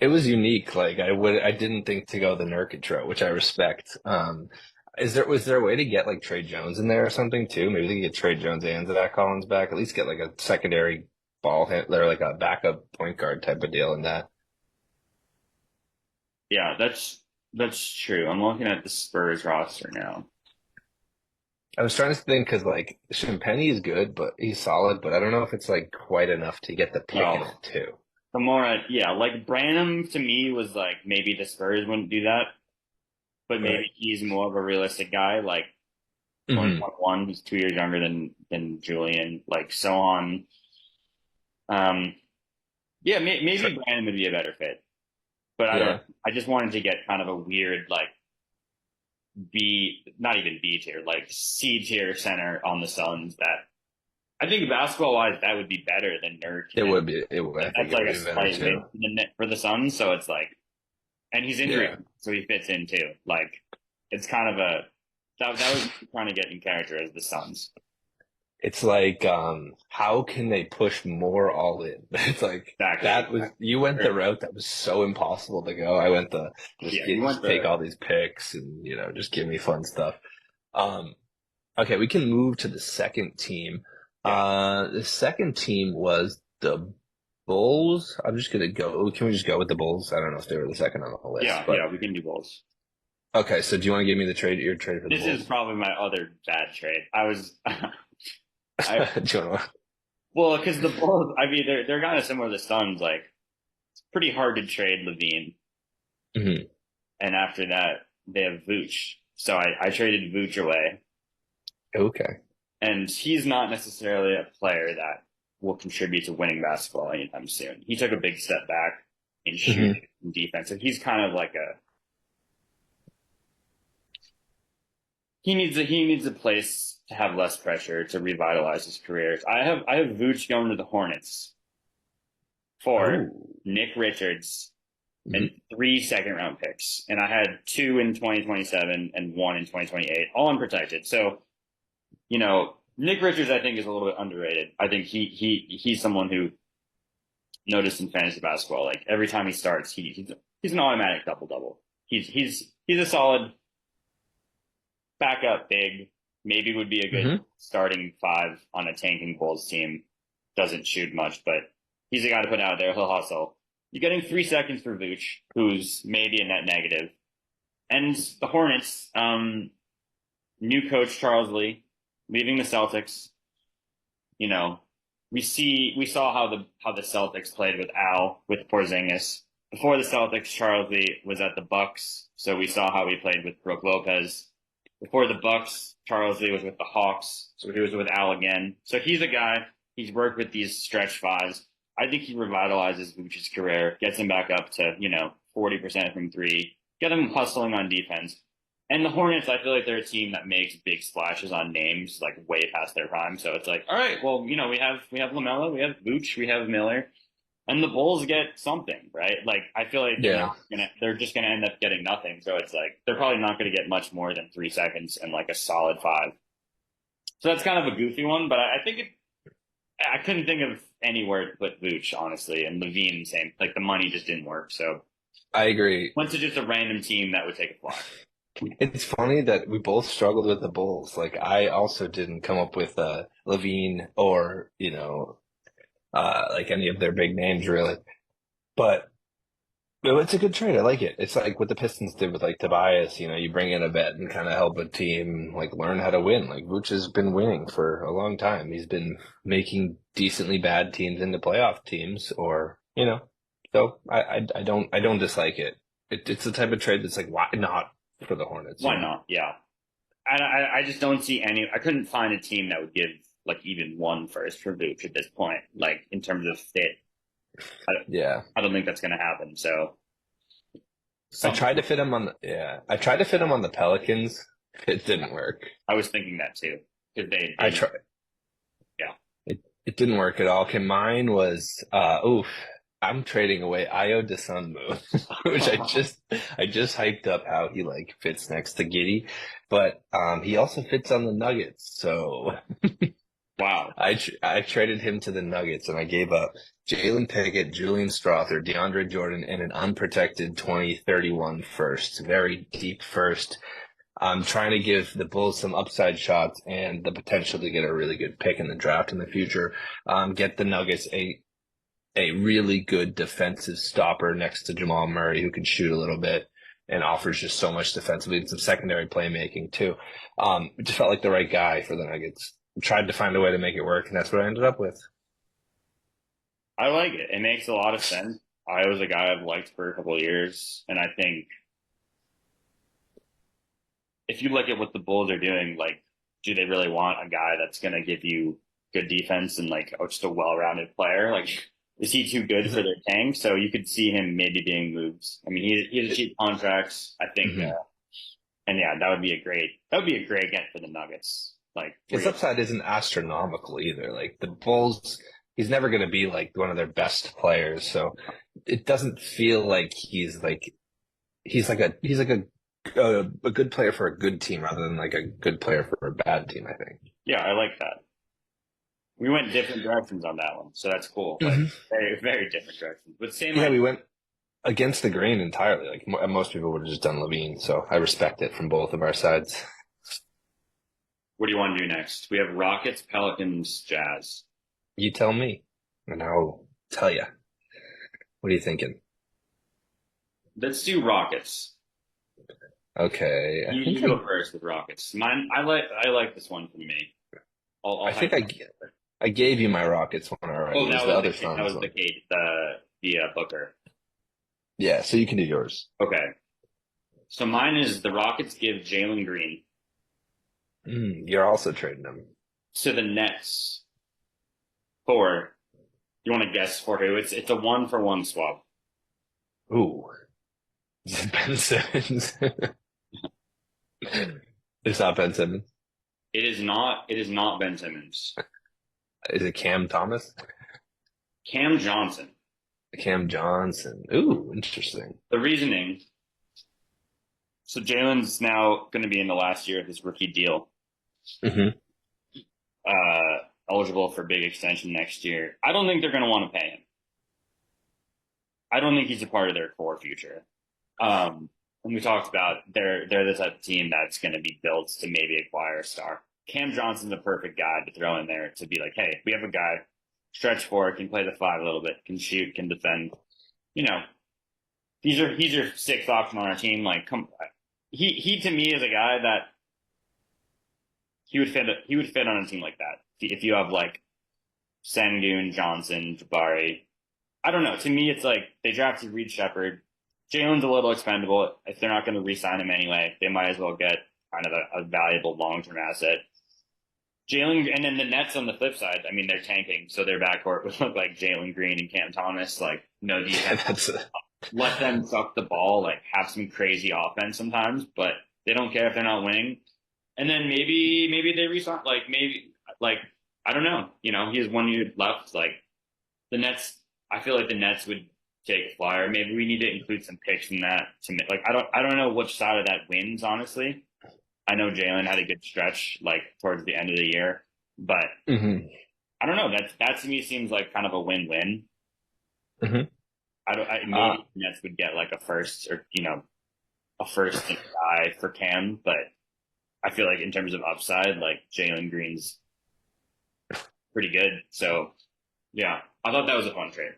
it was unique. Like I didn't think to go the Nurkic route, which I respect. Was there a way to get like Trey Jones in there or something too? Maybe they could get Trey Jones and Zach Collins back. At least get like a secondary ball handler, like a backup point guard type of deal in that. Yeah, that's true. I'm looking at the Spurs roster now. I was trying to think because like Champagny is good, but he's solid, but I don't know if it's like quite enough to get the pick in No, it too. the more yeah, like Branham to me was like maybe the Spurs wouldn't do that, but Right. maybe he's more of a realistic guy, like Hmm. 2021. He's 2 years younger than Julian, like so on. Um, yeah, maybe Branham would be a better fit, but I don't. Yeah. I just wanted to get kind of a weird like not even B tier, like C tier center on the Suns that I think basketball wise, that would be better than Nurk, It and would be. I think that's it like would a be better slight too. win for the net for the Suns. So it's like, and he's injury, Yeah. so he fits in too. Like, it's kind of a that was trying to get in character as the Suns. It's like, how can they push more all in? It's like Exactly. that was you went the route that was so impossible to go. I went the Yeah, you went just take the all these picks and just give me fun stuff. Um, okay, we can move to the second team. yeah The second team was the Bulls. I'm just gonna go. Can we just go with the Bulls? I don't know if they were the second on the list, yeah but yeah. We can do Bulls. okay. So do you want to give me your trade for the This is Bulls? probably my other bad trade. I was I Do you want to? well because the Bulls. I mean, they're kind of similar to the Suns. Like, it's pretty hard to trade Levine, Mhm. and after that they have Vooch. So I traded Vooch away, Okay. and he's not necessarily a player that will contribute to winning basketball anytime soon. He took a big step back in Hmm. shooting and defense, and he's kind of like a he needs a place to have less pressure to revitalize his career. I have Vooch going to the Hornets for Oh. Nick Richards and Mhm. 3 second round picks, and I had two in 2027 and one in 2028, all unprotected. So you know Nick Richards, I think, is a little bit underrated. I think he's someone who noticed in fantasy basketball. Like every time he starts, he's an automatic double double. He's a solid backup big. Maybe would be a good Hmm. starting five on a tanking Bulls team. Doesn't shoot much, but he's a guy to put out there. He'll hustle. You're getting 3 seconds for Vooch, who's maybe a net negative. And the Hornets, new coach Charles Lee, leaving the Celtics. You know, we saw how the Celtics played with Al with Porzingis. Before the Celtics, Charles Lee was at the Bucks, so we saw how he played with Brooke Lopez. Before the Bucks, Charles Lee was with the Hawks, so he was with Al again. So he's a guy. He's worked with these stretch fives. I think he revitalizes Vooch's career, gets him back up to 40% from three, get him hustling on defense. And the Hornets, I feel like they're a team that makes big splashes on names like way past their prime. So it's like, all right, well, we have LaMelo, we have Vooch, we have Miller, and the Bulls get something, right? Like I feel like Yeah, they're just gonna end up getting nothing. So it's like they're probably not gonna get much more than 3 seconds and like a solid five. So that's kind of a goofy one, but I think I couldn't think of anywhere to put Vooch, honestly, and Levine same. Like the money just didn't work. So I agree. went to just a random team that would take a flyer. It's funny that we both struggled with the Bulls. Like I also didn't come up with Levine or like any of their big names really. But it's a good trade. I like it. It's like what the Pistons did with like Tobias. You bring in a vet and kind of help a team like learn how to win. Like Vooch has been winning for a long time. He's been making decently bad teams into playoff teams, or. So I don't dislike it. It's the type of trade that's like why not for the Hornets? Why not? Yeah. I just don't see any. I couldn't find a team that would give like even one first for Vooch at this point. Like in terms of fit, Yeah. I don't think that's going to happen. So I something tried to fit him on I tried to fit him on the Pelicans. It didn't work. I was thinking that too because I they tried. yeah. It didn't work at all. Okay, mine was I'm trading away Io DeSunmu, which I just hyped up how he like fits next to Giddy, but he also fits on the Nuggets. So Wow. I traded him to the Nuggets and I gave up Jalen Pickett, Julian Strother, DeAndre Jordan, and an unprotected 2031 first, very deep first. I'm trying to give the Bulls some upside shots and the potential to get a really good pick in the draft in the future. Get the Nuggets a really good defensive stopper next to Jamal Murray who can shoot a little bit and offers just so much defensively and some secondary playmaking too. It just felt like the right guy for the Nuggets. Tried to find a way to make it work, and that's what I ended up with. I like it. It makes a lot of sense. I was a guy I've liked for a couple of years, and I think if you look at what the Bulls are doing, like, do they really want a guy that's going to give you good defense and like just a well-rounded player? Like, is he too good for their tank? So you could see him maybe being moved. I mean, he has a cheap contracts, I think, Mhm. and yeah, that would be a great get for the Nuggets. Like, His upside isn't astronomical either. Like the Bulls, he's never going to be like one of their best players. So it doesn't feel like he's like a good player for a good team rather than like a good player for a bad team, I think. yeah, I like that. We went different directions on that one, so that's cool. Like, Hmm. very very different directions, but same Yeah, idea. we went against the grain entirely. Like most people would have just done Levine, so I respect it from both of our sides. What do you want to do next? We have Rockets, Pelicans, Jazz. You tell me, and I'll tell you. What are you thinking? Let's do Rockets. Okay, I You think go first with Rockets. Mine, I like this one from me. I'll I have. think I gave you my Rockets one already. Oh, It was that the was other that Suns was the one. case, the Booker. Yeah, so you can do yours. Okay, so mine is the Rockets give Jalen Green You're also trading them. to the Nets for. You want to guess for who? It's a 1-for-1 swap. Ooh, is it Ben Simmons? It's not Ben Simmons. It is not. It is not Ben Simmons. Is it Cam Thomas? Cam Johnson. Cam Johnson. Ooh, interesting. The reasoning. So Jalen's now going to be in the last year of his rookie deal. Hmm. eligible for big extension next year. I don't think they're going to want to pay him. I don't think he's a part of their core future. And we talked about they're the type of team that's going to be built to maybe acquire a star. Cam Johnson's the perfect guy to throw in there to be like, hey, we have a guy, stretch forward, can play the five a little bit, can shoot, can defend. You know, he's your sixth option on our team. Like, come, he to me is a guy that he would fit on a team like that. If you have like Sengun, Johnson, Jabari, I don't know. To me, it's like they drafted Reed Shepard. Jalen's a little expendable. If they're not going to re-sign him anyway, they might as well get kind of a valuable long-term asset. Jalen, and then the Nets on the flip side, I mean, they're tanking, so their backcourt would look like Jalen Green and Cam Thomas. Like, no defense. Let them suck the ball, like have some crazy offense sometimes, but they don't care if they're not winning. And then maybe they resign, like I don't know. You know, he has 1 year left. Like the Nets, I feel like the Nets would take a flyer. Maybe we need to include some picks in that to like I don't know which side of that wins, honestly. I know Jalen had a good stretch like towards the end of the year, but I don't know. That to me seems like kind of a win-win. Maybe Nets would get like a first or a first guy for Cam, but I feel like in terms of upside, like Jalen Green's pretty good. So yeah, I thought that was a fun trade.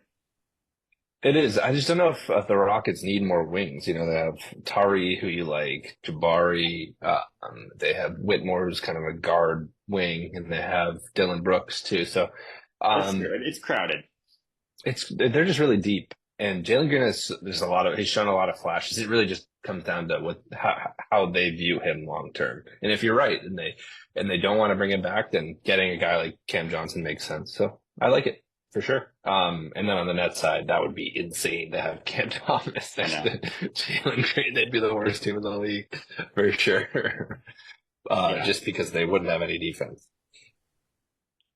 It is. I just don't know if the Rockets need more wings. You know, they have Tari, who you like, Jabari. They have Whitmore, who's kind of a guard wing, and they have Dylan Brooks too. So it's crowded. They're just really deep. And Jalen Green he's shown a lot of flashes. It really just comes down to how they view him long term. And if you're right, and they don't want to bring him back, then getting a guy like Cam Johnson makes sense. So I like it. For sure. And then on the net side, that would be insane to have Cam Thomas next to Jalen Green. They'd be the worst team in the league for sure. Just because they wouldn't have any defense.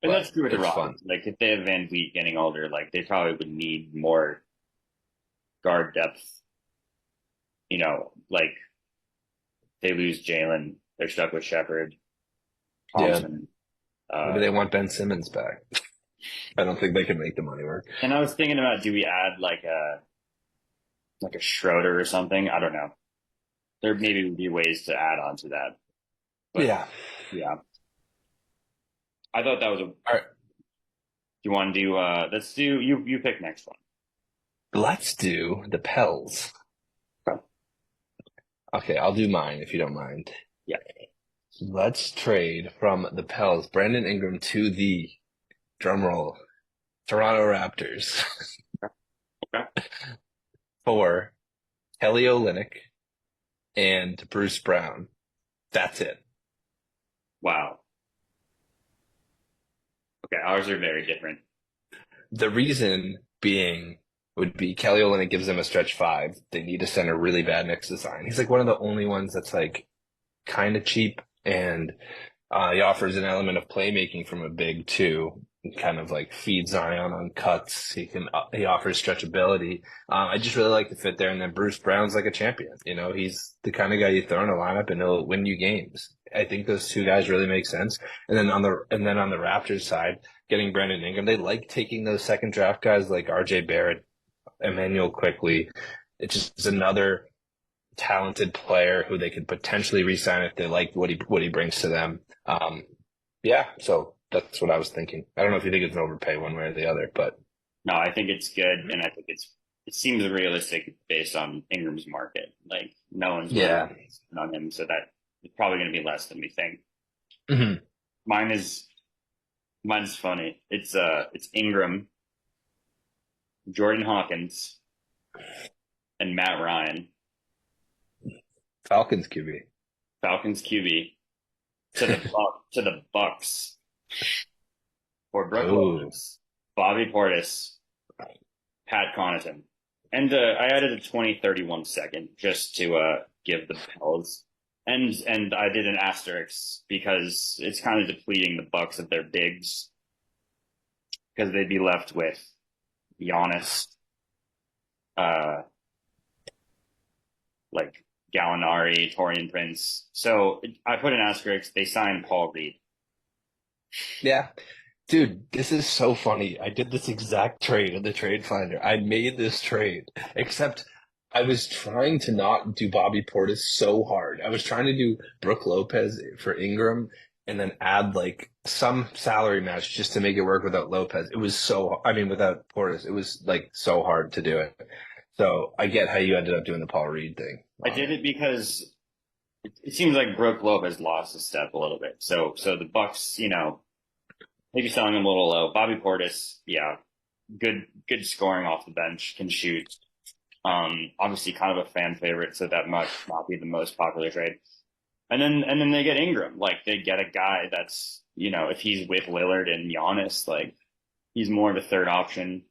And that's true with the Rockets. Like if they have Van Vliet getting older, like they probably would need more guard depth. You know, like they lose Jalen, they're stuck with Shepard, Thompson. Yeah. Maybe they want Ben Simmons back. I don't think they can make the money work. And I was thinking about, do we add like a Schroeder or something? I don't know. There maybe would be ways to add on to that. But, yeah. I thought that was all right. Do you want to do? Let's do. You pick next one. Let's do the Pels. Okay, I'll do mine if you don't mind. Yeah. Let's trade from the Pels, Brandon Ingram, to the drumroll, Toronto Raptors. Okay. For Kelly Olynyk and Bruce Brown. That's it. Wow. Okay, ours are very different. The reason being would be Kelly Olynyk gives them a stretch five. They need a center really bad next to Zion. He's like one of the only ones that's like kind of cheap, and he offers an element of playmaking from a big too. Kind of like feeds Zion on cuts. He offers stretchability. I just really like the fit there. And then Bruce Brown's like a champion. You know, he's the kind of guy you throw in a lineup and he'll win you games. I think those two guys really make sense. And then on the Raptors side, getting Brandon Ingram, they like taking those second draft guys like RJ Barrett, Emmanuel Quickley. It's just another talented player who they could potentially re-sign if they like what he brings to them. So that's what I was thinking. I don't know if you think it's an overpay one way or the other, but no, I think it's good, and I think it seems realistic based on Ingram's market. Like no one's on him, so that it's probably going to be less than we think. Mm-hmm. Mine's funny. It's Ingram, Jordan Hawkins, and Matt Ryan. Falcons QB to the Bucks. For Brook Lopez, Bobby Portis, Pat Connaughton. And I added a 2031 second just to give the Pels. And I did an asterisk because it's kind of depleting the Bucks of their bigs. Because they'd be left with Giannis, like Gallinari, Taurean Prince. So I put an asterisk. They signed Paul Reed. Yeah. Dude, this is so funny. I did this exact trade in the trade finder. I made this trade, except I was trying to not do Bobby Portis so hard. I was trying to do Brooke Lopez for Ingram and then add like some salary match just to make it work without Lopez. It was I mean, without Portis, it was like so hard to do it. So I get how you ended up doing the Paul Reed thing I on did it. it because it seems like Brooke Lopez lost a step a little bit. So the Bucks, maybe selling him a little low. Bobby Portis, yeah, good scoring off the bench, can shoot. Obviously kind of a fan favorite, so that might not be the most popular trade. And then they get Ingram. Like they get a guy that's, if he's with Lillard and Giannis, like he's more of a third option.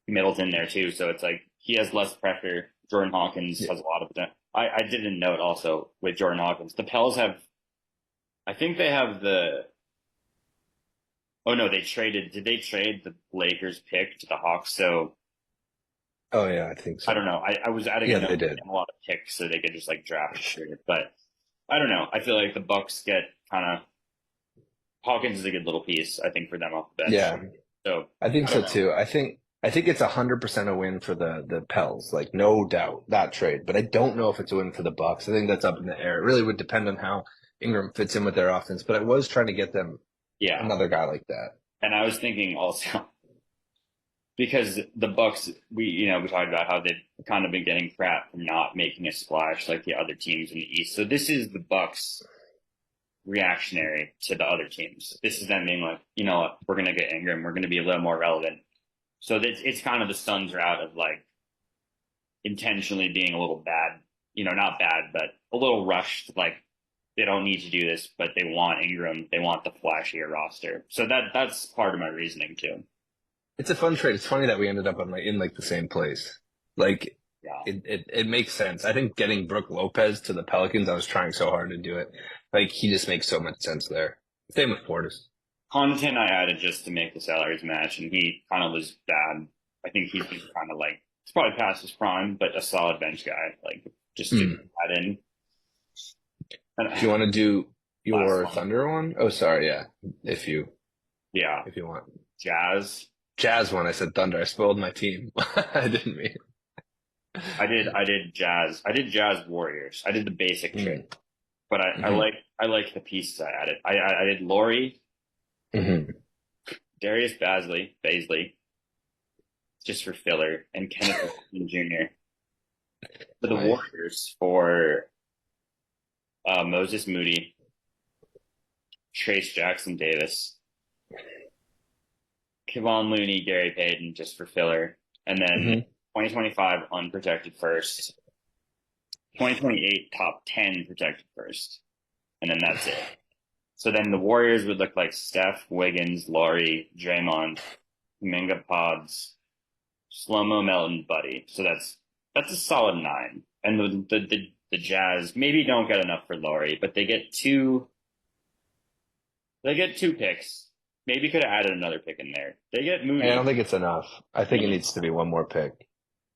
Middleton there too, so it's like he has less pressure. Jordan Hawkins Yeah. has a lot of potential. I didn't note also with Jordan Hawkins, the Pels have. I think they have the. Oh no, they traded. Did they trade the Lakers pick to the Hawks? So Oh yeah, I think I so. don't know. I was adding a Yeah, note they did. getting a lot of picks so they could just like draft shit. But I don't know. I feel like the Bucks get kind of Hawkins is a good little piece. I think for them off the bench. Yeah, So I think I don't so know. too. I think it's 100% a win for the Pels, like no doubt that trade. But I don't know if it's a win for the Bucks. I think that's up in the air. It really would depend on how Ingram fits in with their offense. But I was trying to get them Yeah, another guy like that. and I was thinking also because the Bucks, we talked about how they've kind of been getting crap for not making a splash like the other teams in the East. So this is the Bucks reactionary to the other teams. This is them being like, you know what, we're gonna get Ingram, we're gonna be a little more relevant. So it's kind of the Suns route of like intentionally being a little bad, not bad, but a little rushed. Like they don't need to do this, but they want Ingram, they want the flashier roster. So that's part of my reasoning too. It's a fun trade. It's funny that we ended up in like the same place. Like Yeah. it makes sense. I think getting Brooke Lopez to the Pelicans, I was trying so hard to do it. Like he just makes so much sense there. Same with Portis. Connaughton I added just to make the salaries match, and he kind of was bad. I think he's been kind of like it's probably past his prime, but a solid bench guy. Like just to Mm. add in. And Do you want to do last your one, Thunder one? Oh, sorry, yeah. If you yeah, if you want. Jazz. Jazz one, I said Thunder. I spoiled my team. I didn't mean. I did Jazz. I did Jazz Warriors. I did the basic trade, Mm. but I Hmm. like the pieces I added. I did Laurie, Hmm. Darius Baisley, just for filler, and Kenneth Wilson Jr. for the Nice. Warriors for Moses Moody, Trace Jackson Davis, Kevon Looney, Gary Payton, just for filler, and then Hmm. 2025 unprotected first, 2028 top 10 protected first, and then that's it. So then the Warriors would look like Steph, Wiggins, Laurie, Draymond, Kuminga, Pods, Slow-Mo, Melton, Buddy. So that's a solid nine. And the Jazz maybe don't get enough for Laurie, but they get two picks. Maybe could have added another pick in there. They get I don't Moody. think it's enough. I think it needs to be one more pick,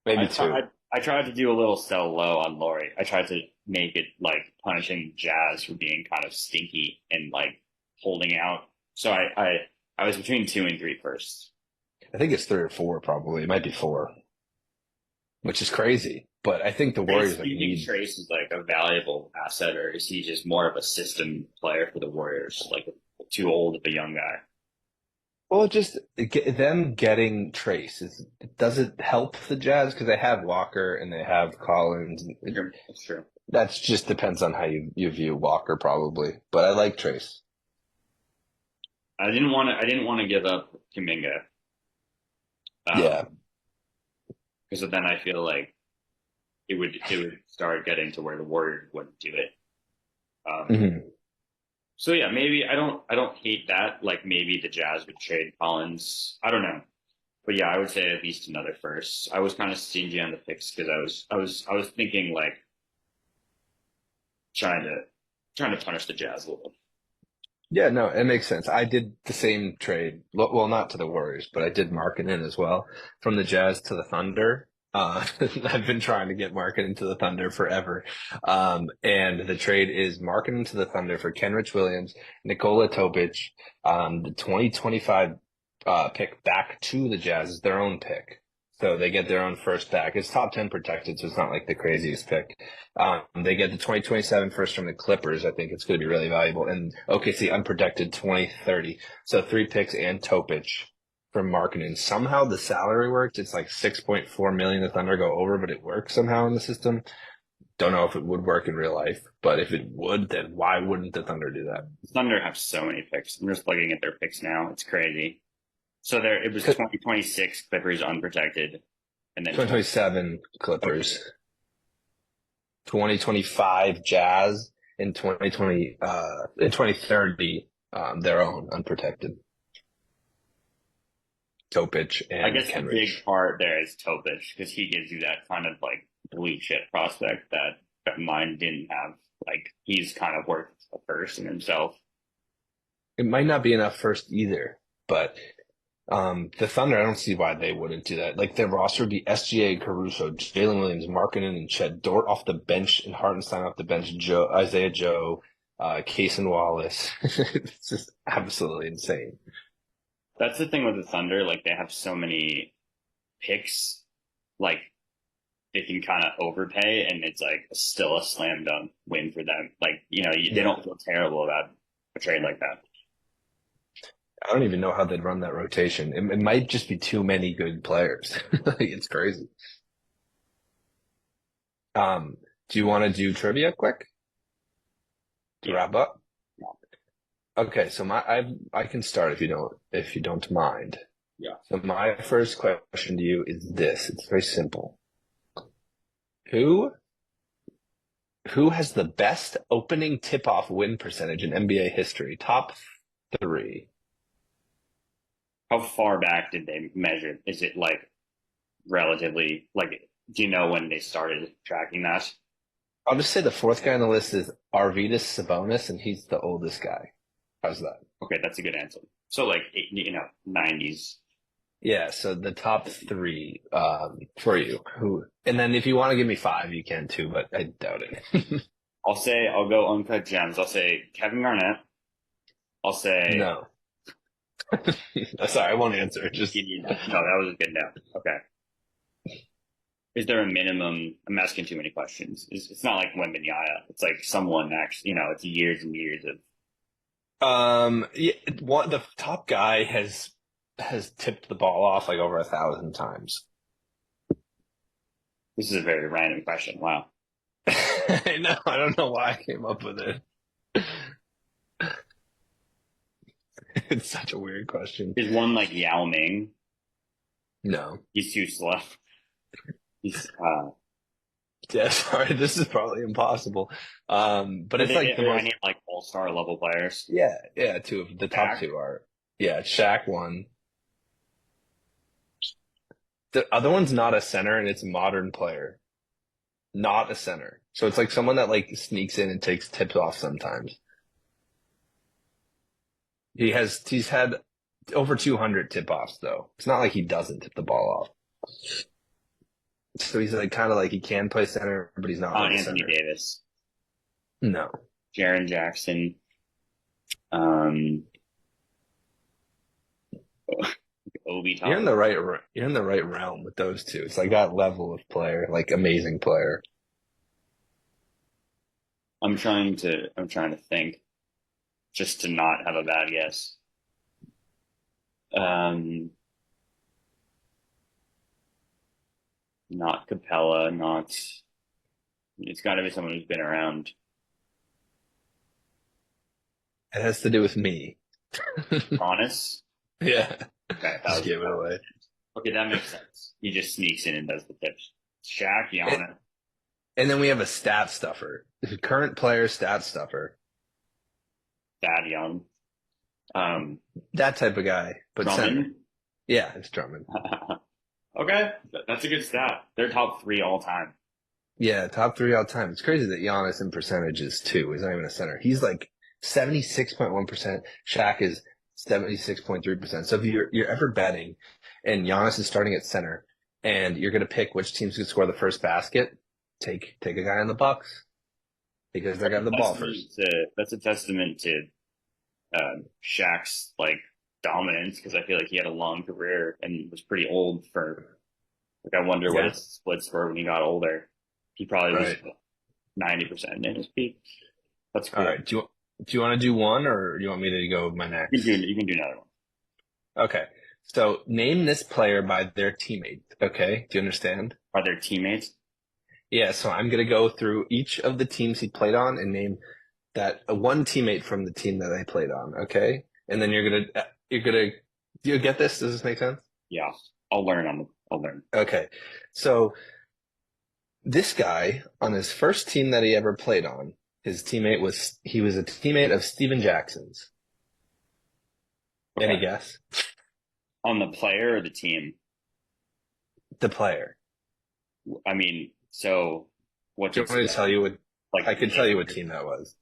I maybe two. tried I tried to do a little sell low on Laurie. I tried to make it like punishing Jazz for being kind of stinky and like holding out. So I was between two and three first. I think it's three or four, probably. It might be four, which is crazy. But I think the Trace, Warriors do like you think need. Trace is like a valuable asset, or is he just more of a system player for the Warriors, like too old of a young guy? Well, just them getting Trace does it help the Jazz because they have Walker and they have Collins. Sure, that's true. That just depends on how you view Walker, probably. But I like Trace. I didn't want to give up Kuminga, Yeah. because then I feel like it would start getting to where the Warriors wouldn't do it. Um, Hmm. so yeah, maybe I don't hate that. Like maybe the Jazz would trade Collins. I don't know, but yeah, I would say at least another first. I was kind of stingy on the picks because I was thinking like trying to trying to punish the Jazz a little. Yeah, no, it makes sense. I did the same trade. Well, not to the Warriors, but I did market in as well from the Jazz to the Thunder. I've been trying to get Markkanen to the Thunder forever. And the trade is Markkanen to the Thunder for Kenrich Williams, Nikola Topic, the 2025 pick back to the Jazz is their own pick. So they get their own first back. It's top 10 protected, so it's not like the craziest pick. They get the 2027 first from the Clippers. I think it's going to be really valuable. And OKC unprotected 2030. So 3 picks and Topic from Markkanen. Somehow the salary worked. It's like 6.4 million the Thunder go over, but it works somehow in the system. Don't know if it would work in real life, but if it would, then why wouldn't the Thunder do that? Thunder have so many picks. I'm just looking at their picks now. It's crazy. So there, it was 2026 Clippers unprotected, and then 2027 Clippers, 2025 Jazz, and 2030 their own unprotected. Topic and I guess Kenrich. the big part there is Topic because he gives you that kind of like blue chip prospect that mine didn't have. Like he's kind of worth a first in himself. It might not be enough first either, but the Thunder, I don't see why they wouldn't do that. Like their roster would be SGA, Caruso, Jalen Williams, Markkanen, and Chet Dort off the bench, and Hartenstein off the bench, Isaiah Joe, Cason Wallace. It's just absolutely insane. That's the thing with the Thunder. Like they have so many picks, like they can kind of overpay, and it's like still a slam dunk win for them. Like they don't feel terrible about a trade like that. I don't even know how they'd run that rotation. It might just be too many good players. Like, it's crazy. Do you want to do trivia quick to wrap up? Okay, so I can start if you don't mind. Yeah. So my first question to you is this. It's very simple. Who has the best opening tip-off win percentage in NBA history? Top 3. How far back did they measure? Is it like relatively like? Do you know when they started tracking that? I'll just say the 4th guy on the list is Arvydas Sabonis, and he's the oldest guy. How's that? Okay, that's a good answer. So like 90s. Yeah, so the top 3 for you. And then if you want to give me 5, you can too, but I doubt it. I'll go uncut gems. I'll say Kevin Garnett. I'll say no. Sorry, I won't answer. Just no, that was a good no. Okay. Is there a minimum? I'm asking too many questions. It's not like Wembanyama. It's like someone actually. It's years and years of. Yeah, the top guy has tipped the ball off like over 1,000 times. This is a very random question. Wow. I know. I don't know why I came up with it. It's such a weird question. Is one like Yao Ming? No. He's too slow. He's yeah, sorry, this is probably impossible. But it's like the most any like all-star level players. Yeah, 2 of the top Shaq? 2 are. Yeah, Shaq 1. The other one's not a center, and it's a modern player. Not a center. So it's like someone that like sneaks in and takes tips off sometimes. He's had over 200 tip-offs though. It's not like he doesn't tip the ball off. So he's like kind of like he can play center, but he's not really Anthony center. Davis. No. Jaren Jackson. Obi Toppin. You're in the right realm with those 2. It's like that level of player, like amazing player. I'm trying to think just to not have a bad guess. Not Capella, it's got to be someone who's been around. It has to do with me. Honest? Yeah. Okay, Just give it away. Okay, that makes sense. He just sneaks in and does the tips. Shaq, Giannis. And then we have a stat stuffer. Current player stat stuffer. Thad Young. That type of guy. But Drummond? center. Yeah, it's Drummond. Okay, that's a good stat. They're top 3 all time. Yeah, top 3 all time. It's crazy that Giannis in percentages too. He's not even a center. He's like 76.1%. Shaq is 76.3%. So if you're ever betting and Giannis is starting at center and you're going to pick which team's going to score the first basket, take a guy in the Bucks because they're going to have the ball first. That's a testament to Shaq's like dominance because I feel like he had a long career and was pretty old for. Like I wonder what Yeah, his splits were when he got older. He probably was right. 90% in his peak. That's All cool. right. Do you want to do one, or do you want me to go with my next? You can do another one. Okay. So name this player by their teammate. Okay. Do you understand? Are there teammates? Yeah. So I'm going to go through each of the teams he played on and name that one teammate from the team that they played on. Okay. And then do you get this? Does this make sense? Yeah, I'll learn. Okay. So this guy on his first team that he ever played on, he was a teammate of Steven Jackson's. Any Okay. guess? On the player or the team? The player. I mean, so what's Do you it want me to tell you what like? I can tell you what team that was?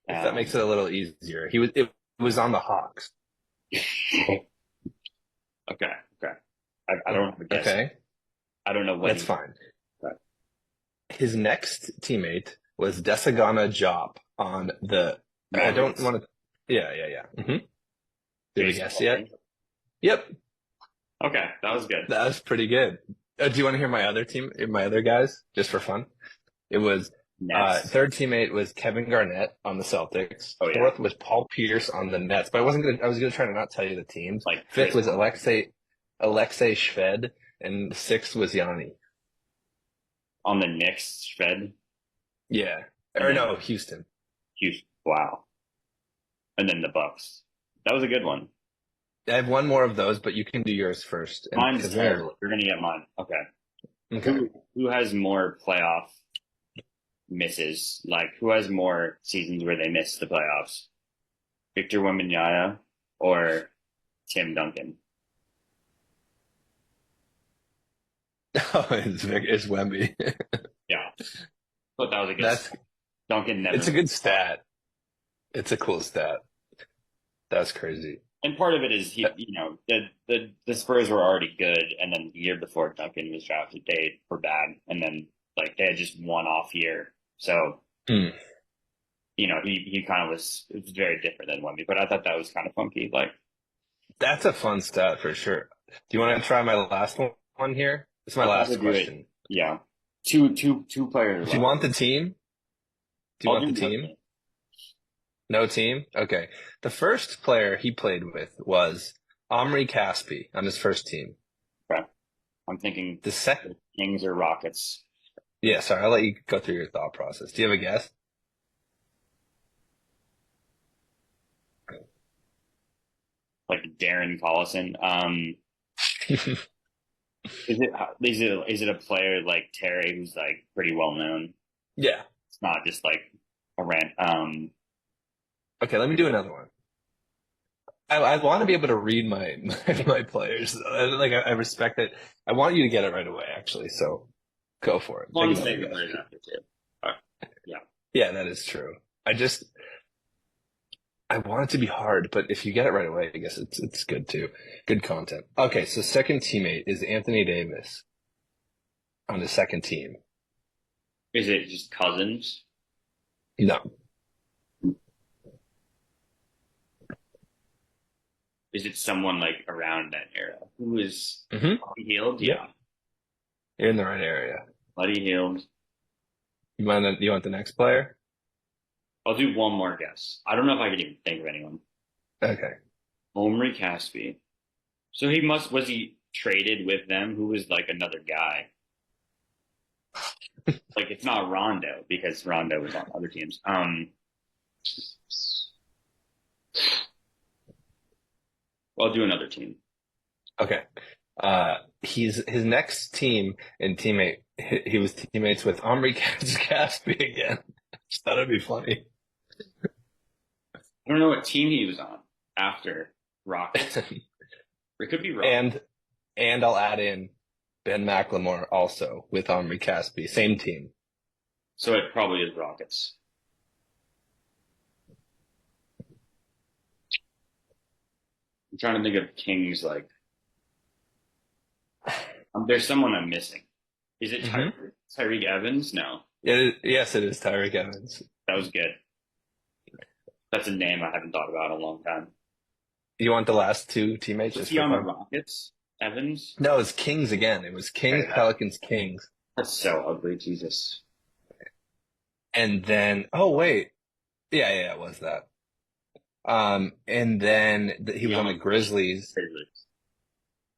If that makes Um, it a little easier. It was on the Hawks. okay, okay. I don't have a guess. Okay. I don't know what That's he. fine. Okay. His next teammate was Desagana Job on the I don't Mavericks. want to yeah. Do you have a Jason guess yet? Tatum. Yep. Okay, that was good. That was pretty good. Do you want to hear my other guys, just for fun? It was Nets. third teammate was Kevin Garnett on the Celtics. Oh yeah, Fourth was Paul Pierce on the Nets, but I was gonna try to not tell you the teams. like Fifth Chris was Paul. Alexei Shved, and sixth was Yanni. On the Knicks, Fed, Yeah. and Or then no, Houston. Houston. Wow, and then the Bucks. That was a good one. I have one more of those, but you can do yours first. And Mine's because they're terrible. You're gonna get mine. Okay. okay. Who has more playoff misses? Like who has more seasons where they miss the playoffs? Victor Wembanyama or Tim Duncan? Oh, it's Wemby. Yeah, but that was a good. That's Duncan it's a never. good stat. It's a cool stat. That's crazy. And part of it is the Spurs were already good, and then the year before Duncan was drafted, they were bad, and then like they had just one off year, so Hmm. he kind of was it was very different than Wemby, but I thought that was kind of funky. Like That's a fun stat for sure. Do you want to try my last one here? It's my I'll have to last do it. question. Yeah, two players Do you left. want the team? Do you I'll want do the team? nothing. No team? Okay. The first player he played with was Omri Caspi on his first team. Okay. I'm thinking The second, Kings or Rockets, yeah, sorry, I'll let you go through your thought process. Do you have a guess? like Darren Collison. Is it a player like Terry who's like pretty well known? Yeah. It's not just like a rant. Okay, let me do another one. I want to be able to read my players. I respect it. I want you to get it right away, actually. So go for it. Take One another thing guess. right after too. All right. Yeah. Yeah, that is true. I want it to be hard, but if you get it right away, I guess it's good too. Good content. Okay, so second teammate is Anthony Davis on the second team. Is it just Cousins? No. Is it someone like around that era? Who is Mm-hmm. Buddy Hield? Yep. Yeah. You're in the right area. Buddy Hield. You want the next player? I'll do one more guess. I don't know if I can even think of anyone. Okay. Omri Caspi. So was he traded with them? Who was like another guy? Like it's not Rondo because Rondo was on other teams. I'll do another team. Okay. His next team and teammate. He was teammates with Omri Caspi again. Just thought it'd be funny. I don't know what team he was on after Rockets. It could be Rockets. and I'll add in Ben McLemore also with Omri Caspi, same team. So it probably is Rockets. I'm trying to think of Kings like There's someone I'm missing. Is it Hmm. Tyreek Evans? No, Yes, it is Tyreek Evans. that was good. That's a name I haven't thought about in a long time. You want the last two teammates Was just he for on the fun? Rockets? Evans? No, it's Kings again. It was Kings, Okay, Pelicans, Kings. that's so ugly. Jesus. And then, oh wait, yeah, it was that. And then he was on the Young Grizzlies. Grizzlies.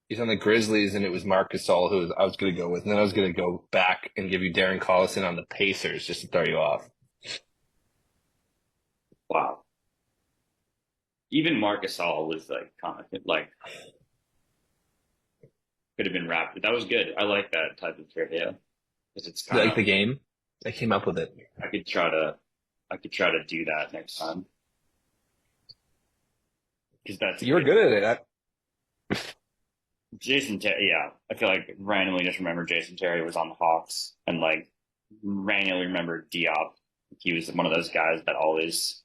He's on the Grizzlies, and it was Marc Gasol I was going to go with. And then I was going to go back and give you Darren Collison on the Pacers just to throw you off. Wow. Even Marcus Gasol was like kind of like could have been wrapped. That was good. I like that type of trivia because it's kind Like of the game, I came up with it. I could try to I could try to do that next time because that's a You were good. good at it. Jason Terry, yeah, I feel like randomly just remember Jason Terry was on the Hawks and like randomly remember Diop. He was one of those guys that always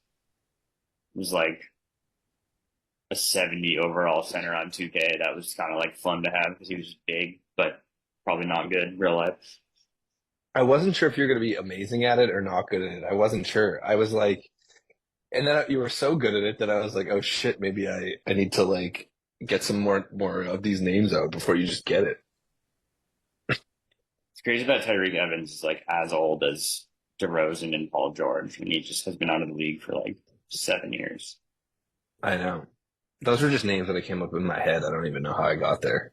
was like a 70 overall center on 2K. That was kind of like fun to have because he was big, but probably not good in real life. I wasn't sure if you're going to be amazing at it or not good at it. I wasn't sure. I was like, and then you were so good at it that I was like, oh shit, maybe I need to like get some more of these names out before you just get it. It's crazy that Tyreek Evans is like as old as DeRozan and Paul George, and he just has been out of the league for like 7 years. I know. Those were just names that I came up in my head. I don't even know how I got there.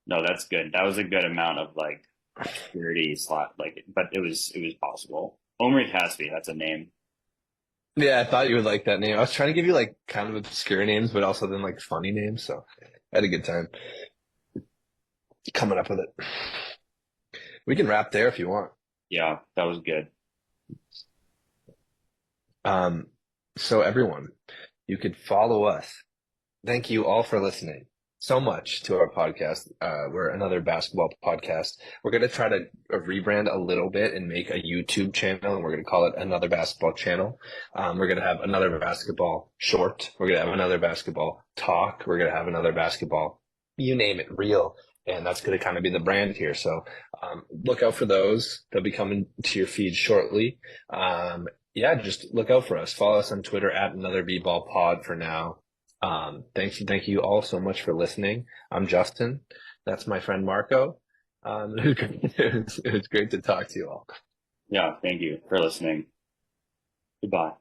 No, that's good. That was a good amount of like obscurity slot, like, but it was possible. Omri Caspi, that's a name. Yeah, I thought you would like that name. I was trying to give you like kind of obscure names, but also then like funny names. So I had a good time coming up with it. We can wrap there if you want. Yeah, that was good. Um, so everyone, you could follow us. Thank you all for listening so much to our podcast. We're another basketball podcast. We're going to try to rebrand a little bit and make a YouTube channel, and we're going to call it Another Basketball Channel. We're going to have another basketball short. We're going to have another basketball talk. We're going to have another basketball, you name it, reel. And that's going to kind of be the brand here. So look out for those. They'll be coming to your feed shortly. Yeah, just look out for us. Follow us on Twitter at Another B-Ball Pod for now. Thank you all so much for listening. I'm Justin. That's my friend Marco. It was great to talk to you all. Yeah, thank you for listening. Goodbye.